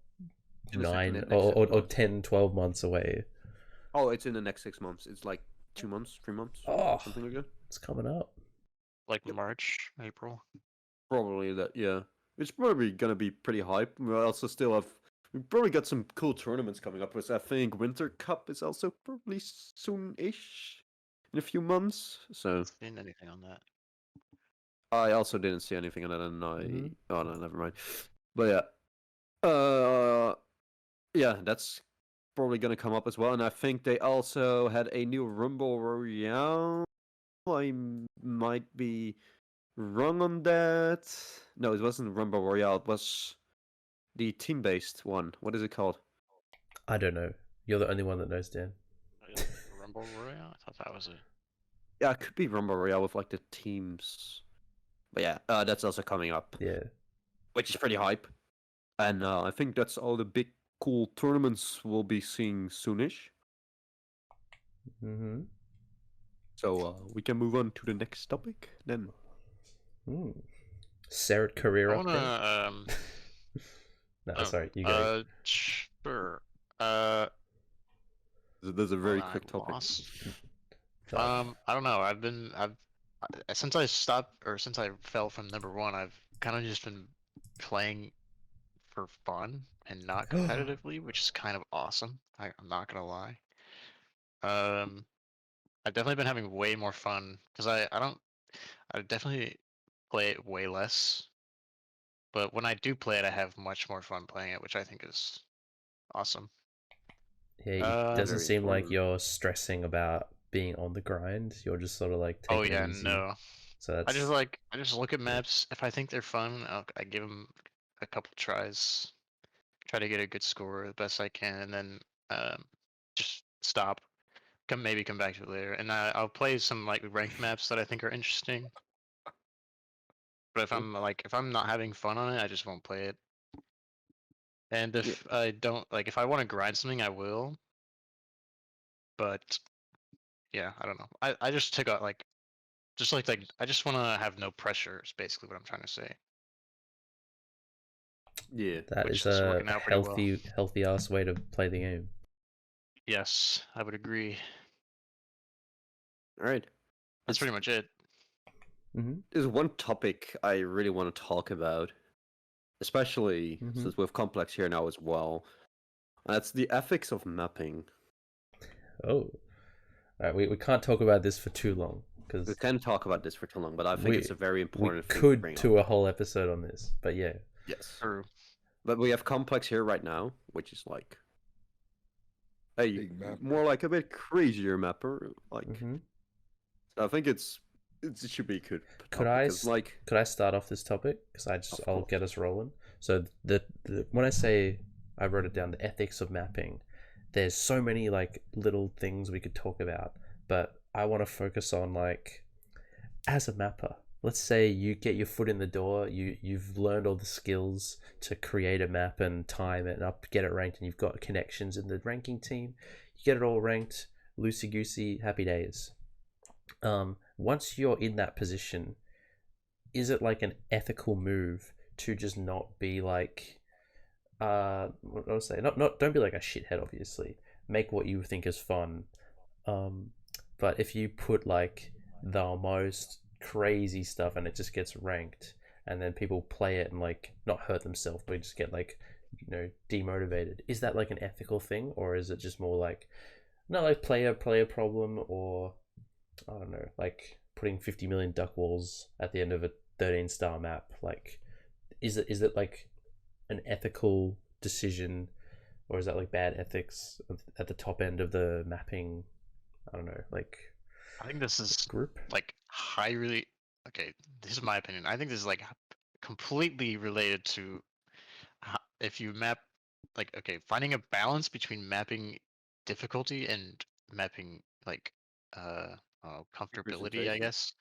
In the second-
9
next
or,
6
or
months.
10, 12 months away.
Oh, it's in the next 6 months. It's like 2 months, 3 months,
Oh.
something like that.
It's coming up.
Like March, April.
Probably that. Yeah, it's probably gonna be pretty hype. We also still have. We probably got some cool tournaments coming up. Which I think Winter Cup is also probably soon-ish. in a few months. So
Seen anything on that?
I also didn't see anything on it, and
Mhm.
oh no, never mind. But yeah, that's probably gonna come up as well. And I think they also had a new Rumble Royale. Might be wrong on that. No, it wasn't Rumble Royale. It was the team-based one. What is it called?
I don't know. You're the only one that knows, Dan.
Rumble Royale? I thought that was it.
Yeah, it could be Rumble Royale with like the teams. But yeah, that's also coming up,
Yeah.
which is pretty hype. And I think that's all the big cool tournaments we'll be seeing soonish.
Mm-hmm.
So we can move on to the next topic then.
Cerret career
I
update.
wanna
No,
oh,
sorry, you go.
Sure.
There's a very
I
quick topic.
lost.
Fuck.
I don't know. Since I stopped, or since I fell from #1, I've kind of just been playing for fun and not competitively, which is kind of awesome. I'm not gonna lie. I've definitely been having way more fun because I definitely play it way less. But when I do play it, I have much more fun playing it, which I think is awesome.
Yeah, it doesn't
Very
seem like
important.
you're stressing about being on the grind. You're just sort of like
Oh
taking
yeah,
it easy.
no.
So
I
that's
just look at maps. If I think they're fun, I give them a couple tries, try to get a good score the best I can, and then just stop. Maybe come back to it later, and I'll play some like ranked maps that I think are interesting. But if I'm not having fun on it, I just won't play it. And if I don't if I want to grind something, I will. But yeah, I don't know. I just took out I just want to have no pressure. Is basically what I'm trying to say.
Yeah.
that
Which
is
is
a
working out pretty well.
healthy ass way to play the game.
Yes, I would agree.
All right.
That's pretty much it.
Mm-hmm.
There's one topic I really want to talk about, especially since we have Complex here now as well. And that's the ethics of mapping.
Oh, all right. We can't talk about this for too long
We
because
can talk about this for too long, but I think it's a very
we
important thing to
could
bring
do
up.
a whole episode on this. But yeah,
Yes.
True.
But we have Complex here right now, which is like a
Big mapper.
more like a bit crazier mapper. Like
Mhm.
I think it should be good.
Could I start off this topic? Because I'll
course.
get us rolling. So the when I say I wrote it down, the ethics of mapping, there's so many like little things we could talk about, but I want to focus on like as a mapper. Let's say you get your foot in the door, you've learned all the skills to create a map and time it and get it ranked, and you've got connections in the ranking team. You get it all ranked, loosey goosey, happy days. Once you're in that position, is it like an ethical move to just not be like what do I say? Not don't be like a shithead, obviously. Make what you think is fun. But if you put like the most crazy stuff and it just gets ranked and then people play it and like not hurt themselves but just get like demotivated, is that like an ethical thing, or is it just more like not like player problem, or I don't know, like putting 50 million duck walls at the end of a 13-star map? Like, is it like an ethical decision, or is that like bad ethics at the top end of the mapping? I don't know, like
I think this is
group.
like okay. This is my opinion. I think this is like completely related to if you map finding a balance between mapping difficulty and mapping like comfortability, I
Representation.
guess,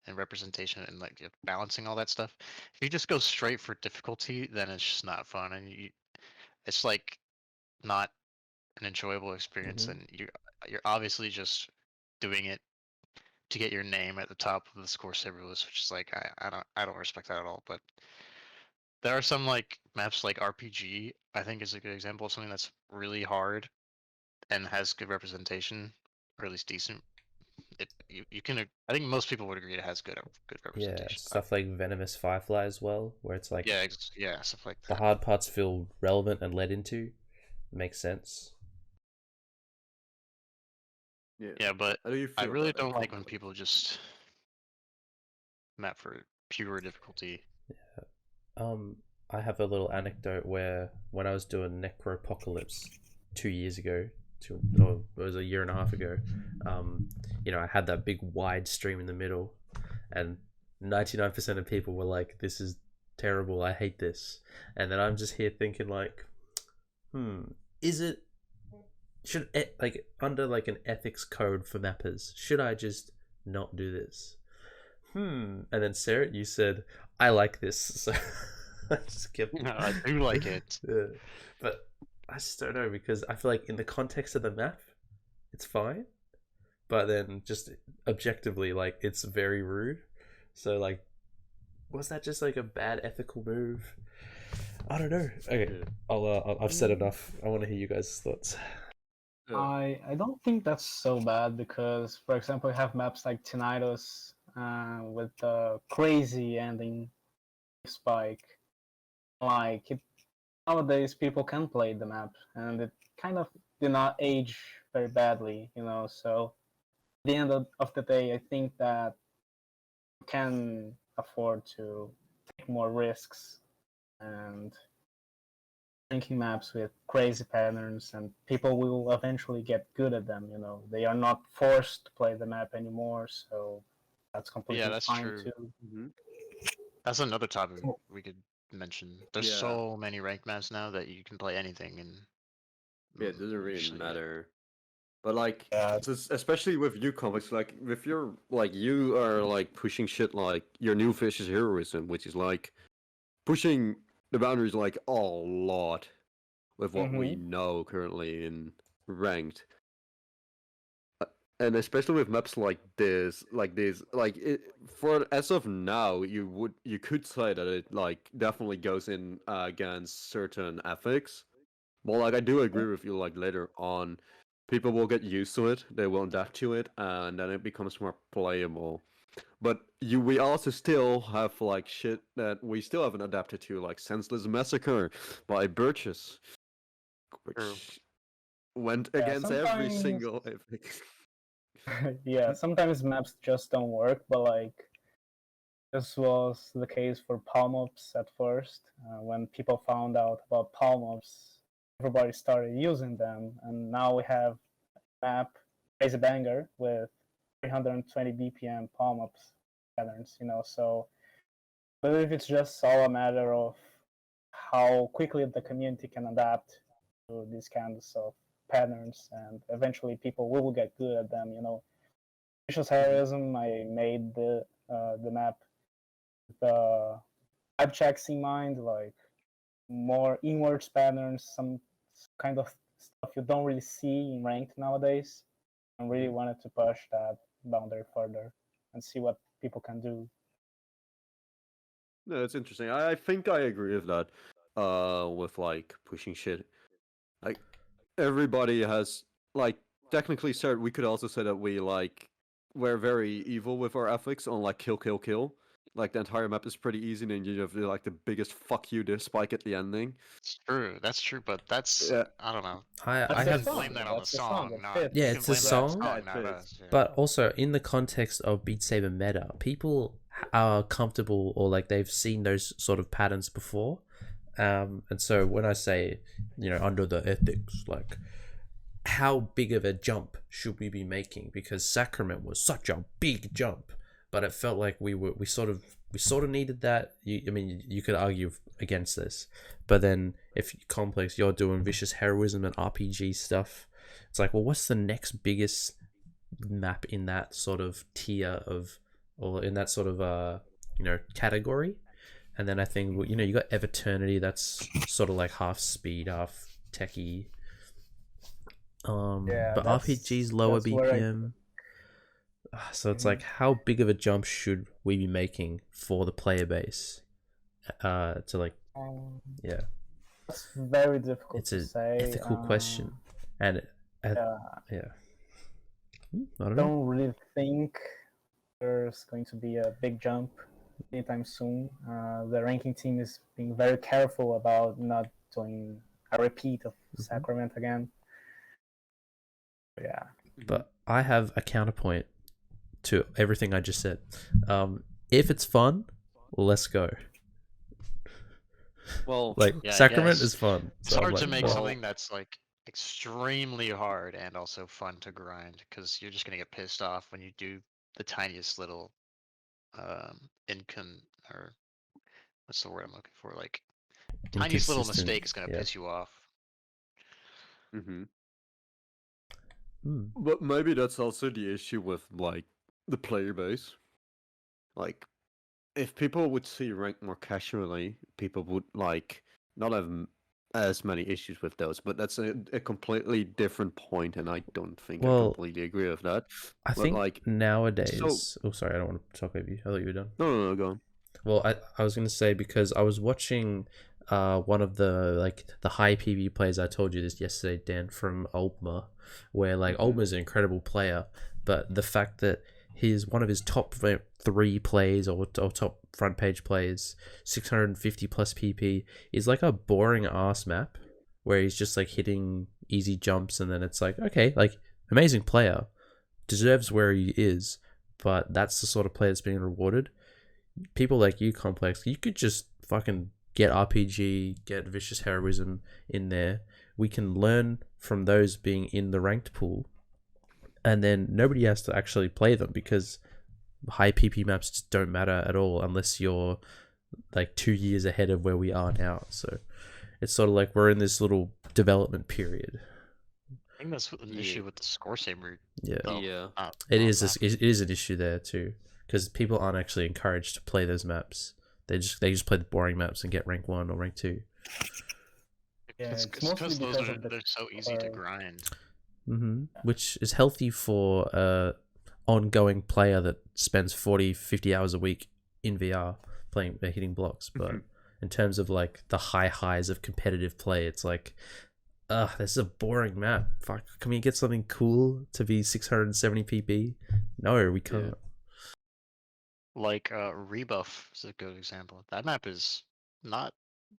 and representation, and like balancing all that stuff. If you just go straight for difficulty, then it's just not fun, and it's like not an enjoyable experience, and you're obviously just doing it to get your name at the top of the score saver list, which is like I don't respect that at all. But there are some like maps like RPG, I think is a good example of something that's really hard and has good representation, or at least decent. You can I think most people would agree it has good
Yeah,
representation.
stuff like Venomous Firefly as well, where it's like
Yeah, stuff like
the
that.
hard parts feel relevant and led into. Makes sense.
Yeah, but
How do you
I
feel
really
about
don't
that?
like when people just map for pure difficulty.
I have a little anecdote where when I was doing Necropocalypse 2 years ago, or it was a year and a half ago, I had that big wide stream in the middle, and 99% of people were like, "This is terrible. I hate this," and then I'm just here thinking like, is it like under like an ethics code for mappers? Should I just not do this? And then Cerret, you said, "I like this," so I just kept.
No, I do like it.
Yeah. But I just don't know, because I feel like in the context of the map, it's fine, but then just objectively, like, it's very rude. So like, was that just like a bad ethical move? I don't know. Okay, I've said enough. I want to hear you guys' thoughts.
I don't think that's so bad because, for example, you have maps like Tinnitus with the crazy ending spike. Like nowadays, people can play the map, and it kind of did not age very badly, So at the end of the day, I think that you can afford to take more risks and ranking maps with crazy patterns, and people will eventually get good at them. They are not forced to play the map anymore, so that's completely
that's
fine
true.
too.
Mhm.
That's another topic we could mention. There's
Yeah.
so many ranked maps now that you can play anything, and
Yeah, it doesn't really
actually,
matter. But like,
Yeah.
especially with you comics, like if you're like you are like pushing shit like your new vicious heroism, which is like pushing the boundaries like a lot with what we know currently in ranked. And especially with maps like this, for as of now, you could say that it like definitely goes in against certain ethics. Well, like I do agree with you. Like later on, people will get used to it, they will adapt to it, and then it becomes more playable. But we also still have like shit that we still haven't adapted to, like Senseless Massacre by Birches,
True.
which went
Yeah,
against every
sometimes-
single epic.
Yeah, sometimes maps just don't work, but like this was the case for palm ups at first. When people found out about palm ups, everybody started using them, and now we have a map Crazy Banger with 320 BPM palm ups patterns. So I believe it's just all a matter of how quickly the community can adapt to these kinds of patterns, and eventually people will get good at them. Vicious heroism, I made the map the vibe checks in mind, like more inwards patterns, some kind of stuff you don't really see in ranked nowadays. I really wanted to push that boundary further and see what people can do.
No, it's interesting. I think I agree with that. With like pushing shit. Like everybody has like technically said we could also say that we're very evil with our ethics on like kill kill kill. Like the entire map is pretty easy, and you have like the biggest fuck you to spike at the ending.
It's true. That's true, but that's
Yeah.
I don't know.
I
That's
You
the
have,
can blame that on the
That's the
song,
It
not
fits.
Yeah,
you can
it's
blame
the
that on
song,
the
it
song, not
fits.
us. Yeah.
but also in the context of Beat Saber meta, people are comfortable, or like they've seen those sort of patterns before. And so when I say, under the ethics, like, how big of a jump should we be making? Because Sacrament was such a big jump, but it felt like we sort of needed that. You could argue against this, but then if Complex, you're doing vicious heroism and RPG stuff, it's like, well, what's the next biggest map in that sort of tier of, or in that sort of category? And then I think, you got Eternity, that's sort of like half speed, half techie. But RPG's lower BPM. So it's like, how big of a jump should we be making for the player base? To like, yeah.
It's very difficult
It's
to
an
say.
ethical question, and I don't know.
Don't really think there's going to be a big jump anytime soon. The ranking team is being very careful about not doing a repeat of Sacrament again. Yeah.
but I have a counterpoint to everything I just said. If it's fun, let's go.
Well,
Like
Yeah, I
Sacrament
guess.
is fun.
It's
so I'm
hard to
like,
make
well,
something that's like extremely hard and also fun to grind because you're just gonna get pissed off when you do the tiniest little incon or what's the word I'm looking for? Like tiniest little
inconsistent.
mistake is gonna
Yeah.
piss you off.
hmm
Hmm.
But maybe that's also the issue with like the player base. Like, if people would see rank more casually, people would like not have as many issues with those. But that's a completely different point, and I don't think I
Well,
completely agree with that.
I
But,
think
like,
nowadays. Oh, sorry, I don't want to talk over you. I thought you were done.
no, go on.
Well, I was gonna say because I was watching one of the high PV plays. I told you this yesterday, Dan, from Ultima, where like Ultima's an incredible player, but the fact that one of his top 3 plays or top front page plays, 650 plus PP, is like a boring ass map where he's just like hitting easy jumps, and then it's like, okay, like amazing player, deserves where he is, but that's the sort of player that's being rewarded. People like you, Complex, you could just fucking get RPG, get Vicious Heroism in there. We can learn from those being in the ranked pool, and then nobody has to actually play them because high PP maps just don't matter at all unless you're like 2 years ahead of where we are now. So it's sort of like we're in this little development period.
I think that's an issue with the score saber.
Yeah,
though,
Yeah.
it
not
is.
map.
It is an issue there too, because people aren't actually encouraged to play those maps. They just play the boring maps and get rank 1 or rank 2.
Yeah,
It's
it's mostly
because those
because
are
of the
they're so easy to
core.
grind.
Which is healthy for ongoing player that spends 40-50 hours a week in VR playing hitting blocks, but in terms of like the highs of competitive play, it's like this is a boring map. Fuck, can we get something cool to be 670 pp? No, we can't.
Like Rebuff is a good example. That map is not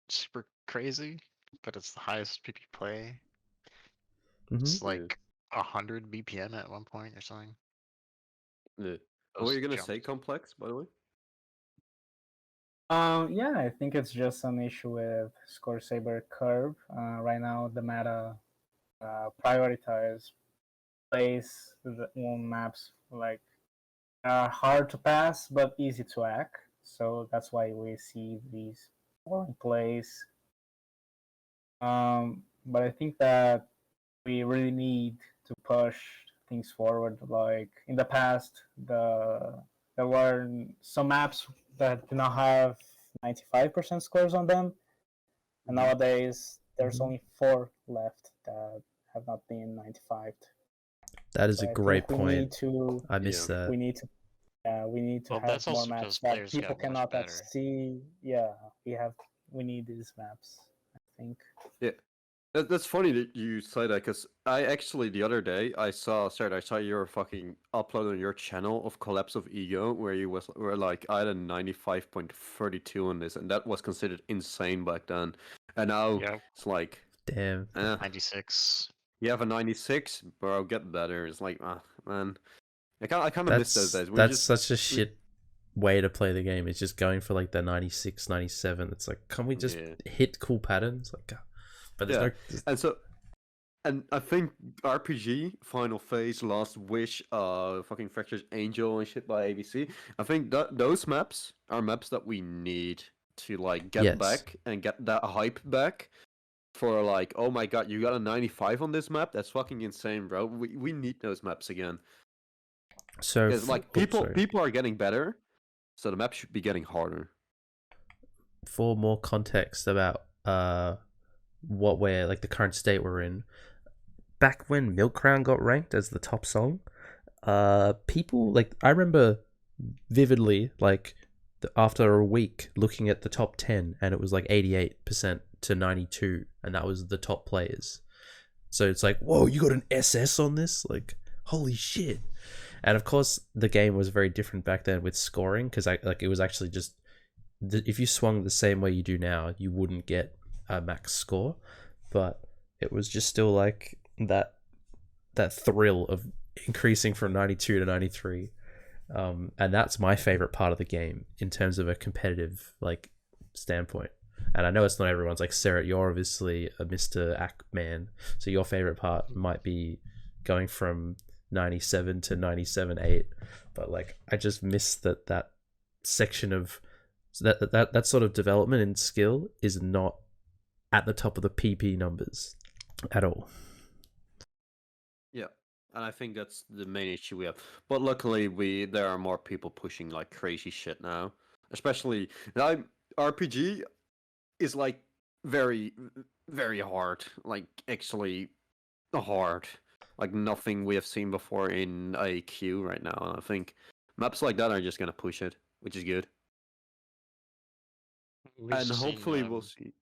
super crazy, but it's the highest PP play. It's like 100 BPM at one point or something.
Yeah. What were
Those
you gonna say,
jumps.
Complex, by the way?
Yeah, I think it's just an issue with score saber curve. Right now, the meta prioritize plays on maps like hard to pass but easy to hack. So that's why we see these boring plays. But I think that we really need to push things forward. Like in the past, there were some maps that did not have 95% scores on them, and nowadays there's only 4 left that have not been 95.
That is
So
a
I
great
think we need
point.
to
I missed that.
we need to
Well,
have
that's
more
also
maps
because
that
players
people
got much
cannot
better.
see. Yeah, we need these maps, I think.
Yeah. That's funny that you say that, because I actually, the other day, I saw your fucking upload on your channel of Collapse of Ego, where you were like, I had a 95.32 on this, and that was considered insane back then. And now
Yep.
it's like,
Damn.
96.
you have a 96, bro, get better. It's like, man. I kind of miss those days.
That's such a shit way to play the game. It's just going for like the 96, 97. It's like, can we just hit cool patterns? Like, but there's
and I think RPG, Final Phase, Last Wish, fucking Fractured Angel and shit by ABC. I think those maps are maps that we need to like get back and get that hype back. For like, oh my god, you got a 95 on this map? That's fucking insane, bro. We need those maps again.
So
like people are getting better, so the map should be getting harder.
For more context about what we're like, the current state we're in, back when Milk Crown got ranked as the top song, people like, I remember vividly, like after a week looking at the top 10, and it was like 88% to 92, and that was the top players. So it's like, whoa, you got an SS on this? Like, holy shit. And of course the game was very different back then with scoring, because it was actually just, if you swung the same way you do now, you wouldn't get a max score, but it was just still like that thrill of increasing from 92 to 93. And that's my favorite part of the game in terms of a competitive like standpoint. And I know it's not everyone's. Like Cerret, you're obviously a Mr. Ack man, so your favorite part might be going from 97 to 97.8. But like, I just miss that section of that sort of development and skill is not at the top of the PP numbers at all.
Yeah, and I think that's the main issue we have. But luckily, there are more people pushing like crazy shit now. Especially now, RPG is like very, very hard. Like actually hard. Like nothing we have seen before in a queue right now. And I think maps like that are just gonna push it, which is good.
We've
And
seen,
hopefully we'll see.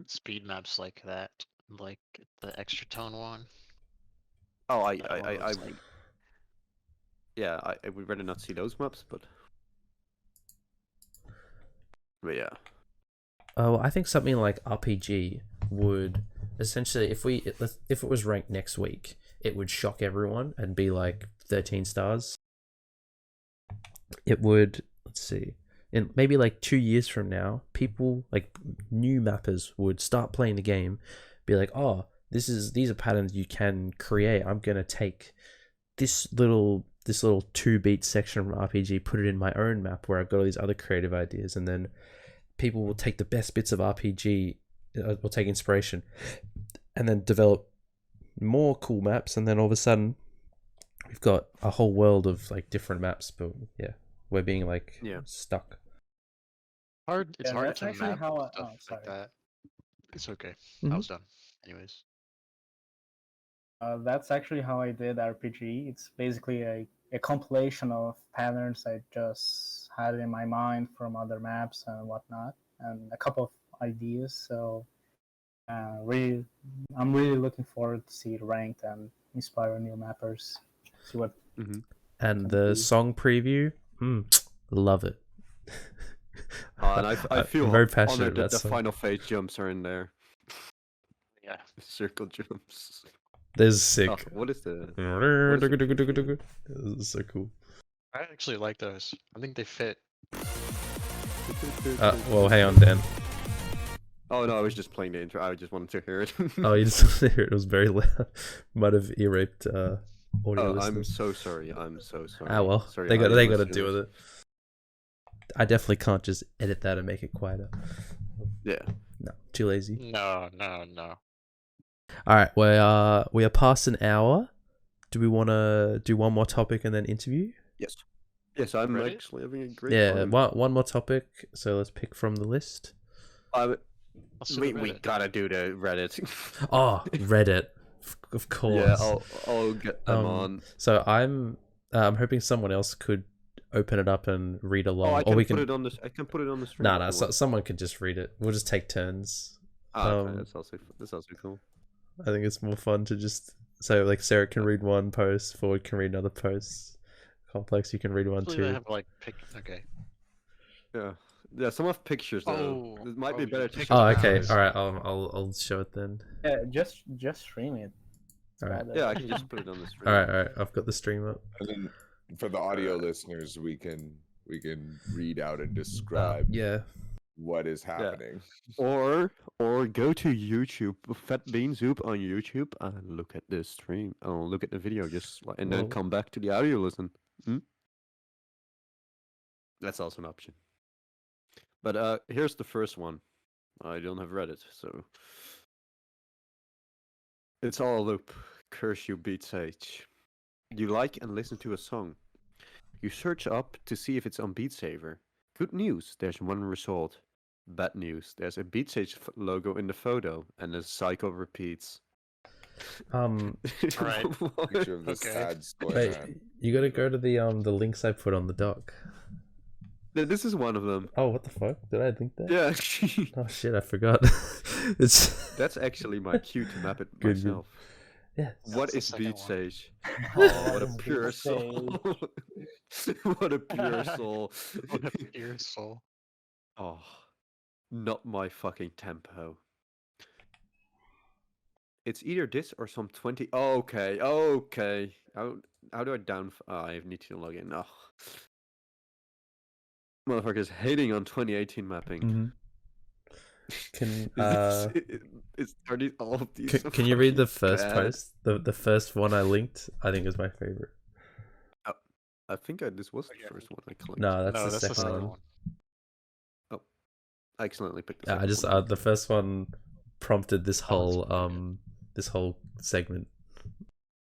speed maps like that, like the extra tone one.
Oh,
That one was like-
yeah, I would rather not see those maps, but yeah.
Oh, I think something like RPG would essentially, if it was ranked next week, it would shock everyone and be like 13 stars. It would, let's see, in maybe like 2 years from now, people like new mappers would start playing the game, be like, oh, these are patterns you can create. I'm gonna take this little 2-beat section from RPG, put it in my own map where I've got all these other creative ideas, and then people will take the best bits of RPG, will take inspiration, and then develop more cool maps, and then all of a sudden we've got a whole world of like different maps. But yeah, we're being like stuck.
Hard. It's
Yeah,
hard
that's
to
actually
map
how I-
stuff
oh, sorry.
like that. It's okay.
Mhm.
I was done. Anyways.
That's actually how I did RPG. It's basically a compilation of patterns I just had in my mind from other maps and whatnot, and a couple of ideas. So, I'm really looking forward to see it ranked and inspire new mappers. See what.
And the song preview, love it.
And I feel
I'm very passionate
honored that
about
the
song.
final phase jumps are in there.
Yeah.
Circle jumps.
There's sick.
Oh, what is the?
This is so cool.
I actually like those. I think they fit.
Well, hang on, Dan.
Oh no, I was just playing the intro. I just wanted to hear it.
Oh, you just hear it. It was very loud. Might have ear raped audio
I'm
listeners.
so sorry. I'm so sorry.
Ah well,
Sorry,
they got
audio
to deal with
listeners.
it. I definitely can't just edit that and make it quieter.
Yeah.
No, too lazy.
No.
All right, we are past an hour. Do we want to do one more topic and then interview?
Yes. Yes, I'm
Ready?
actually having a great
Yeah,
time.
one more topic. So let's pick from the list.
Let's do the
We
Reddit.
gotta do the Reddit.
Oh, Reddit, of course.
Yeah, I'll get them on.
So I'm hoping someone else could open it up and read along,
Oh, I
or
can
we
put
can.
it on this. I can put it on the stream.
No,
if you want.
someone could just read it. We'll just take turns.
Okay, that's also cool.
I think it's more fun to just like Sarah can read one post, Fvrwvrd can read another post, Complex you can read one
Hopefully they
too.
have like okay.
Yeah. Some have pictures though.
Oh,
It might be
yeah,
better to.
pictures.
Oh, okay.
Nice.
All right. I'll show it then.
Yeah, just stream it.
All right.
Rather-
Yeah, I can just put it on the stream.
All right. I've got the stream up.
And then for the audio listeners, we can read out and describe
Yeah.
what is happening.
Or go to YouTube, Fat Bean Soup on YouTube, and look at the stream. Oh, look at the video, and then
Well-
come back to the audio listen. That's also an option. But here's the first one. I don't have Reddit, so it's all a loop. Curse you, Beat Sage. You like and listen to a song. You search up to see if it's on Beat Saber. Good news, there's one result. Bad news, there's a Beat Sage logo in the photo, and the cycle repeats.
Alright.
Picture of the
Okay.
sad story.
Wait,
Man.
you gotta go to the links I put on the doc.
This is one of them.
Oh, what the fuck? Did I link that?
Yeah,
Oh shit, I forgot. It's
that's actually my cue to map it
Good, good.
myself.
yeah.
What
That's the
is
second
Beat
one.
Sage?
Oh,
Oh, what a
Beat
pure soul! What a pure soul!
What a pure soul.
Oh, not my fucking tempo. It's either this or some 20. Okay. Oh, How do I down? I need to log in. Oh. Motherfuckers hating on 2018 mapping.
Mhm. Can
Are these all of these?
can you read the
fucking
first
bad?
post? The first one I linked, I think is my favorite.
I think this was the first one I clicked.
No, that's
No,
the
that's
second
the second
one.
one.
I accidentally picked the
Yeah,
second
I just
one.
the first one prompted this
Oh, that's
whole
pretty
this whole segment.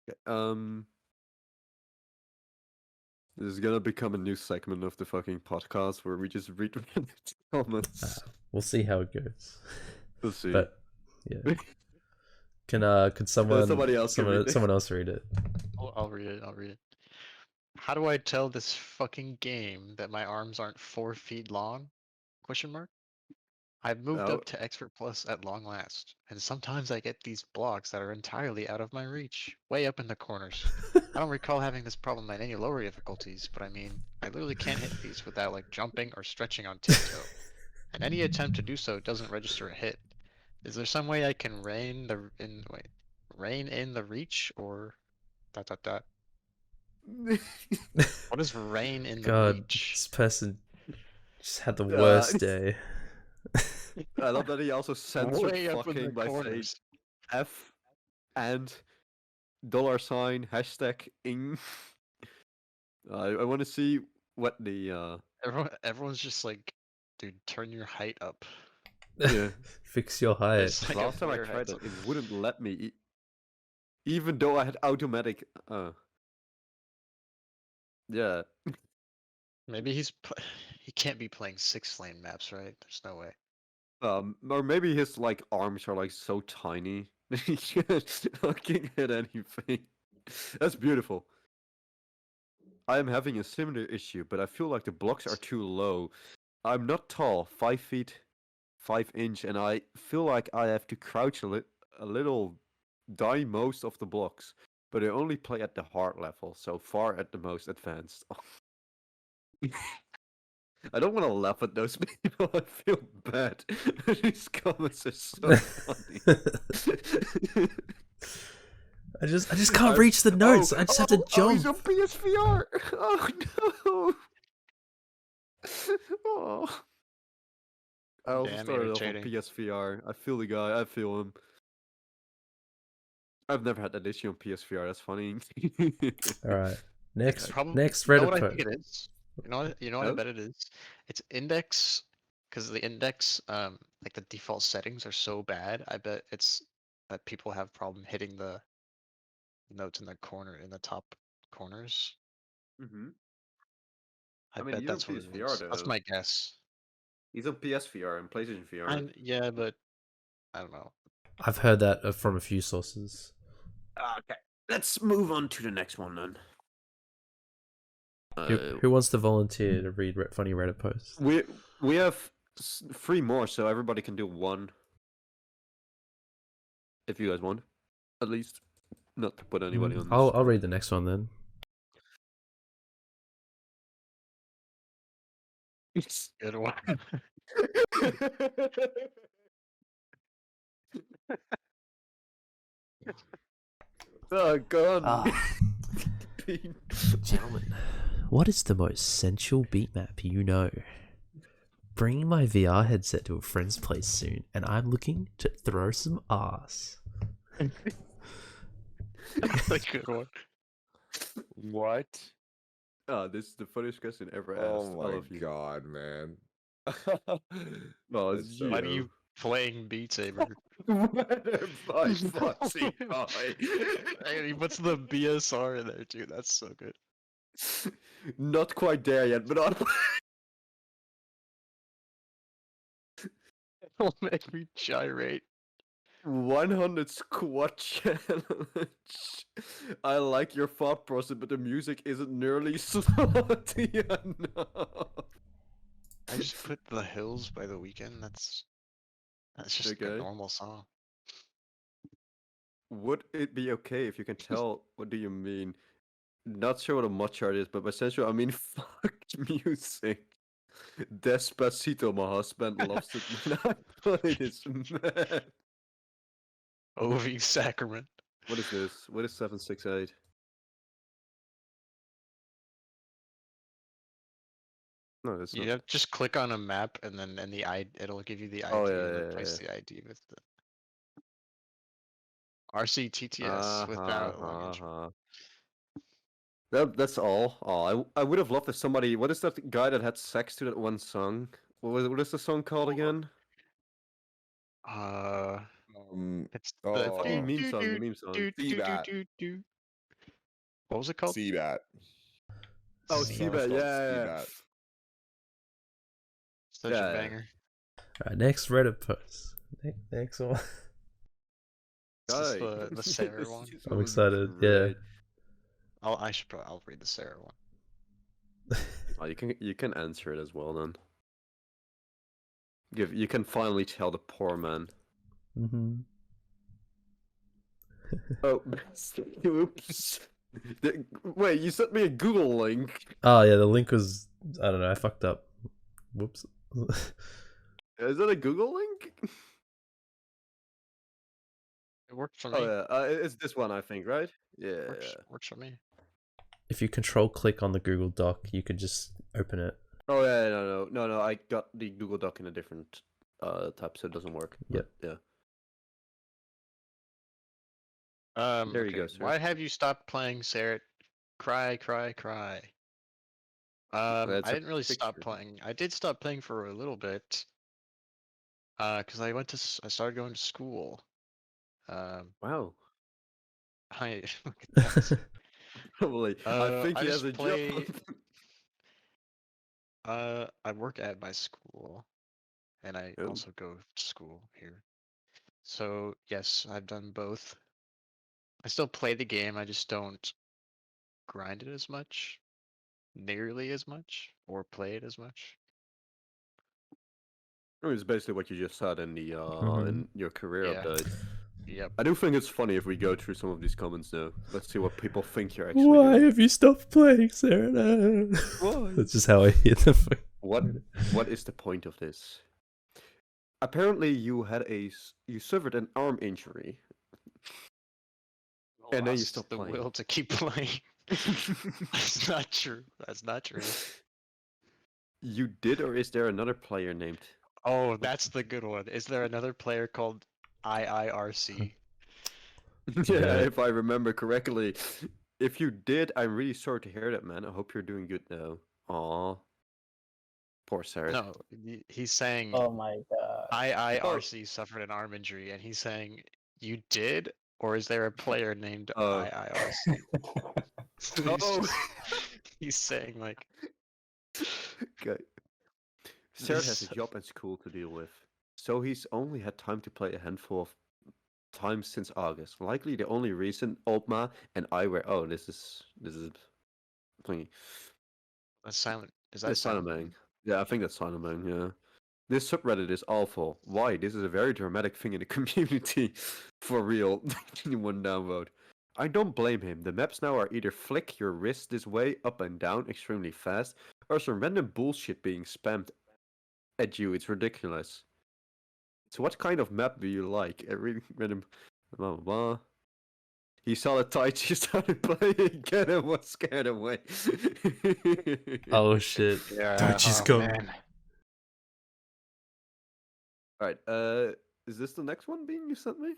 Okay, this is gonna become a new segment of the fucking podcast where we just read comments.
We'll see how it goes.
We'll see.
But yeah, can someone
somebody else can read it.
someone else read it?
I'll read it. I'll read it. How do I tell this fucking game that my arms aren't 4 feet long? Question mark. I've moved
Oh.
up to Expert Plus at long last, and sometimes I get these blocks that are entirely out of my reach, way up in the corners. I don't recall having this problem at any lower difficulties, but I mean, I literally can't hit these without like jumping or stretching on tiptoe, and any attempt to do so doesn't register a hit. Is there some way I can rein in the reach or ... What is rein in the
God,
reach?
this person just had the worst day.
I love that he also censored
Way up in the
fucking by saying
corners.
F and $ hashtag ing. I want to see what the
Everyone's just like, dude, turn your height up.
yeah.
Fix your height.
It's like a
Last time I
player
tried
heads
it,
up.
it wouldn't let me. Even though I had automatic. Yeah.
Maybe he can't be playing 6-lane maps, right? There's no way.
Or maybe his like arms are like so tiny that he can't fucking hit anything. That's beautiful. I am having a similar issue, but I feel like the blocks are too low. I'm not tall, 5 feet, 5 inch, and I feel like I have to crouch a little, die most of the blocks. But I only play at the hard level, so far at the most advanced. I don't want to laugh at those people. I feel bad. These comments are so funny.
I just can't reach the notes. I just have to
Oh, he's
jump.
on PSVR. Oh no. Oh. I also
Damn
started off on
irritating.
PSVR. I feel the guy. I feel him. I've never had that issue on PSVR. That's funny.
All right. Next
Problem.
next
You know
Reddit
what I
post.
think it is? You know what I
Oh?
bet it is? It's index, because the index, like the default settings are so bad. I bet it's that people have problem hitting the notes in the top corners.
Mm-hmm.
I
mean,
bet
he's on
that's what it
PSVR
is. That's
though.
my guess.
He's on PSVR and PlayStation VR.
Yeah, but I don't know.
I've heard that from a few sources.
Okay, let's move on to the next one then.
Who wants to volunteer to read funny Reddit posts?
We have 3 more, so everybody can do one. If you guys want, at least, not to put anybody on.
I'll read the next one then.
Good one.
Oh god.
Ah. Gentlemen, what is the most sensual beat map you know? Bringing my VR headset to a friend's place soon, and I'm looking to throw some ass.
That's a good one.
What?
Oh, this is the funniest question ever asked.
Oh
I
my
love you.
god, man.
No,
That's
it's
so
you.
Why do you playing Beat Saber?
By fussy guy.
And he puts the BSR in there too. That's so good.
Not quite there yet, but on.
It'll make me gyrate.
100 squat challenge. I like your thought process, but the music isn't nearly slutty enough.
I just put The Hills by The Weeknd. That's just a
Okay.
normal song.
Would it be okay if you can tell what do you mean? Not sure what a mud chart is, but by sensual I mean fuck music. Despacito, my husband loves it when I play this, man.
OV Sacrament.
What is this? What is 768? No, that's not.
You have just click on a map and then it'll give you the ID
Oh,
and
yeah,
replace
yeah.
the ID with the RCTTS without long intro.
That's all. Oh, I would have loved if somebody. What is that guy that had sex to that one song? What is the song called again?
It's
The
the
fucking meme song. The
do,
meme song.
do, do, do, do, do. What was it called?
Seabat.
Oh,
The song is
Seabat.
called
Yeah.
Seabat.
Such a
Yeah.
banger.
Alright, next Reddit post. Next one.
Is this
Guy.
the Sarah one?
I'm excited. Yeah.
I'll read the Sarah one.
Oh, you can answer it as well then. You can finally tell the poor man.
Mm-hmm.
Oh, oops. Wait, you sent me a Google link.
Oh yeah, the link was, I don't know, I fucked up. Whoops.
Is that a Google link?
It worked for me.
Oh yeah, it's this one I think, right? Yeah.
Works for me.
If you control click on the Google Doc, you could just open it.
Oh yeah, no. I got the Google Doc in a different tab, so it doesn't work.
Yep.
Yeah. There you
Okay,
go, sir.
Why have you stopped playing Cerret? Cry, cry, cry.
That's
I
a
didn't really stop
picture.
playing. I did stop playing for a little bit. Because I started going to school.
Wow.
Look at that.
Probably. I think
I
he has
just
a
play-
job.
I work at my school, and I
Oh.
also go to school here. So yes, I've done both. I still play the game. I just don't grind it as much, nearly as much, or play it as much.
I mean, it's basically what you just said in the in your career
Yeah.
update.
Yep.
I do think it's funny if we go through some of these comments though. Let's see what people think you're actually
Why
doing.
have you stopped playing, Sarah?
Why?
That's just how I hear the
What is the point of this? Apparently, you suffered an arm injury. And then you
Lost
stopped
the
playing.
will to keep playing. That's not true. That's not true.
You did, or is there another player named?
Oh, that's the good one. Is there another player called IIRC?
Yeah, if I remember correctly. If you did, I'm really sorry to hear that, man. I hope you're doing good now. Aw. Poor Sarah.
No, he's saying
Oh my god.
IIRC suffered an arm injury, and he's saying you did, or is there a player named
Oh.
IIRC?
Oh.
He's saying like,
Okay. Sarah has a job and school to deal with, so he's only had time to play a handful of times since August. Likely the only reason Opma and I were. Oh, this is thingy.
that's silent. Is that
That's Silent? Yeah, I think that's Silent. Yeah. This subreddit is awful. Why? This is a very dramatic thing in the community. For real. One downvote. I don't blame him. The maps now are either flick your wrist this way, up and down, extremely fast, or some random bullshit being spammed at you. It's ridiculous. So what kind of map do you like? A really random... Blah, blah, blah. He saw the tights, he started playing again and was scared away.
Oh shit.
Yeah.
Daichi's
oh,
coming.
man.
Alright, is this the next one being you sent me?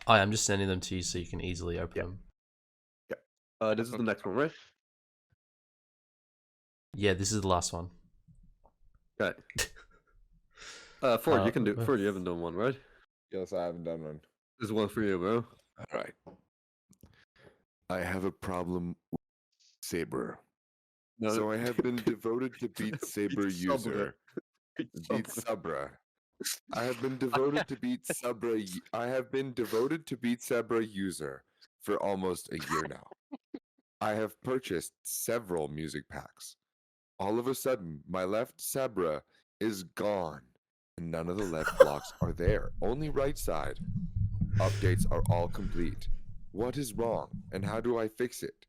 I'm just sending them to you so you can easily open them.
This is the next one, right?
Yeah, this is the last one.
Okay. Ford, you can do. Ford, you haven't done one, right?
Yes, I haven't done one.
This is one for you, bro.
All right. I have a problem with Saber.
No,
So I have been devoted to Beat Saber
Beat
user. Beat Sabra. I have been devoted to Beat Sabra. I have been devoted to Beat Saber user for almost a year now. I have purchased several music packs. All of a sudden, my left Sabra is gone, and none of the left blocks are there. Only right side. Updates are all complete. What is wrong, and how do I fix it?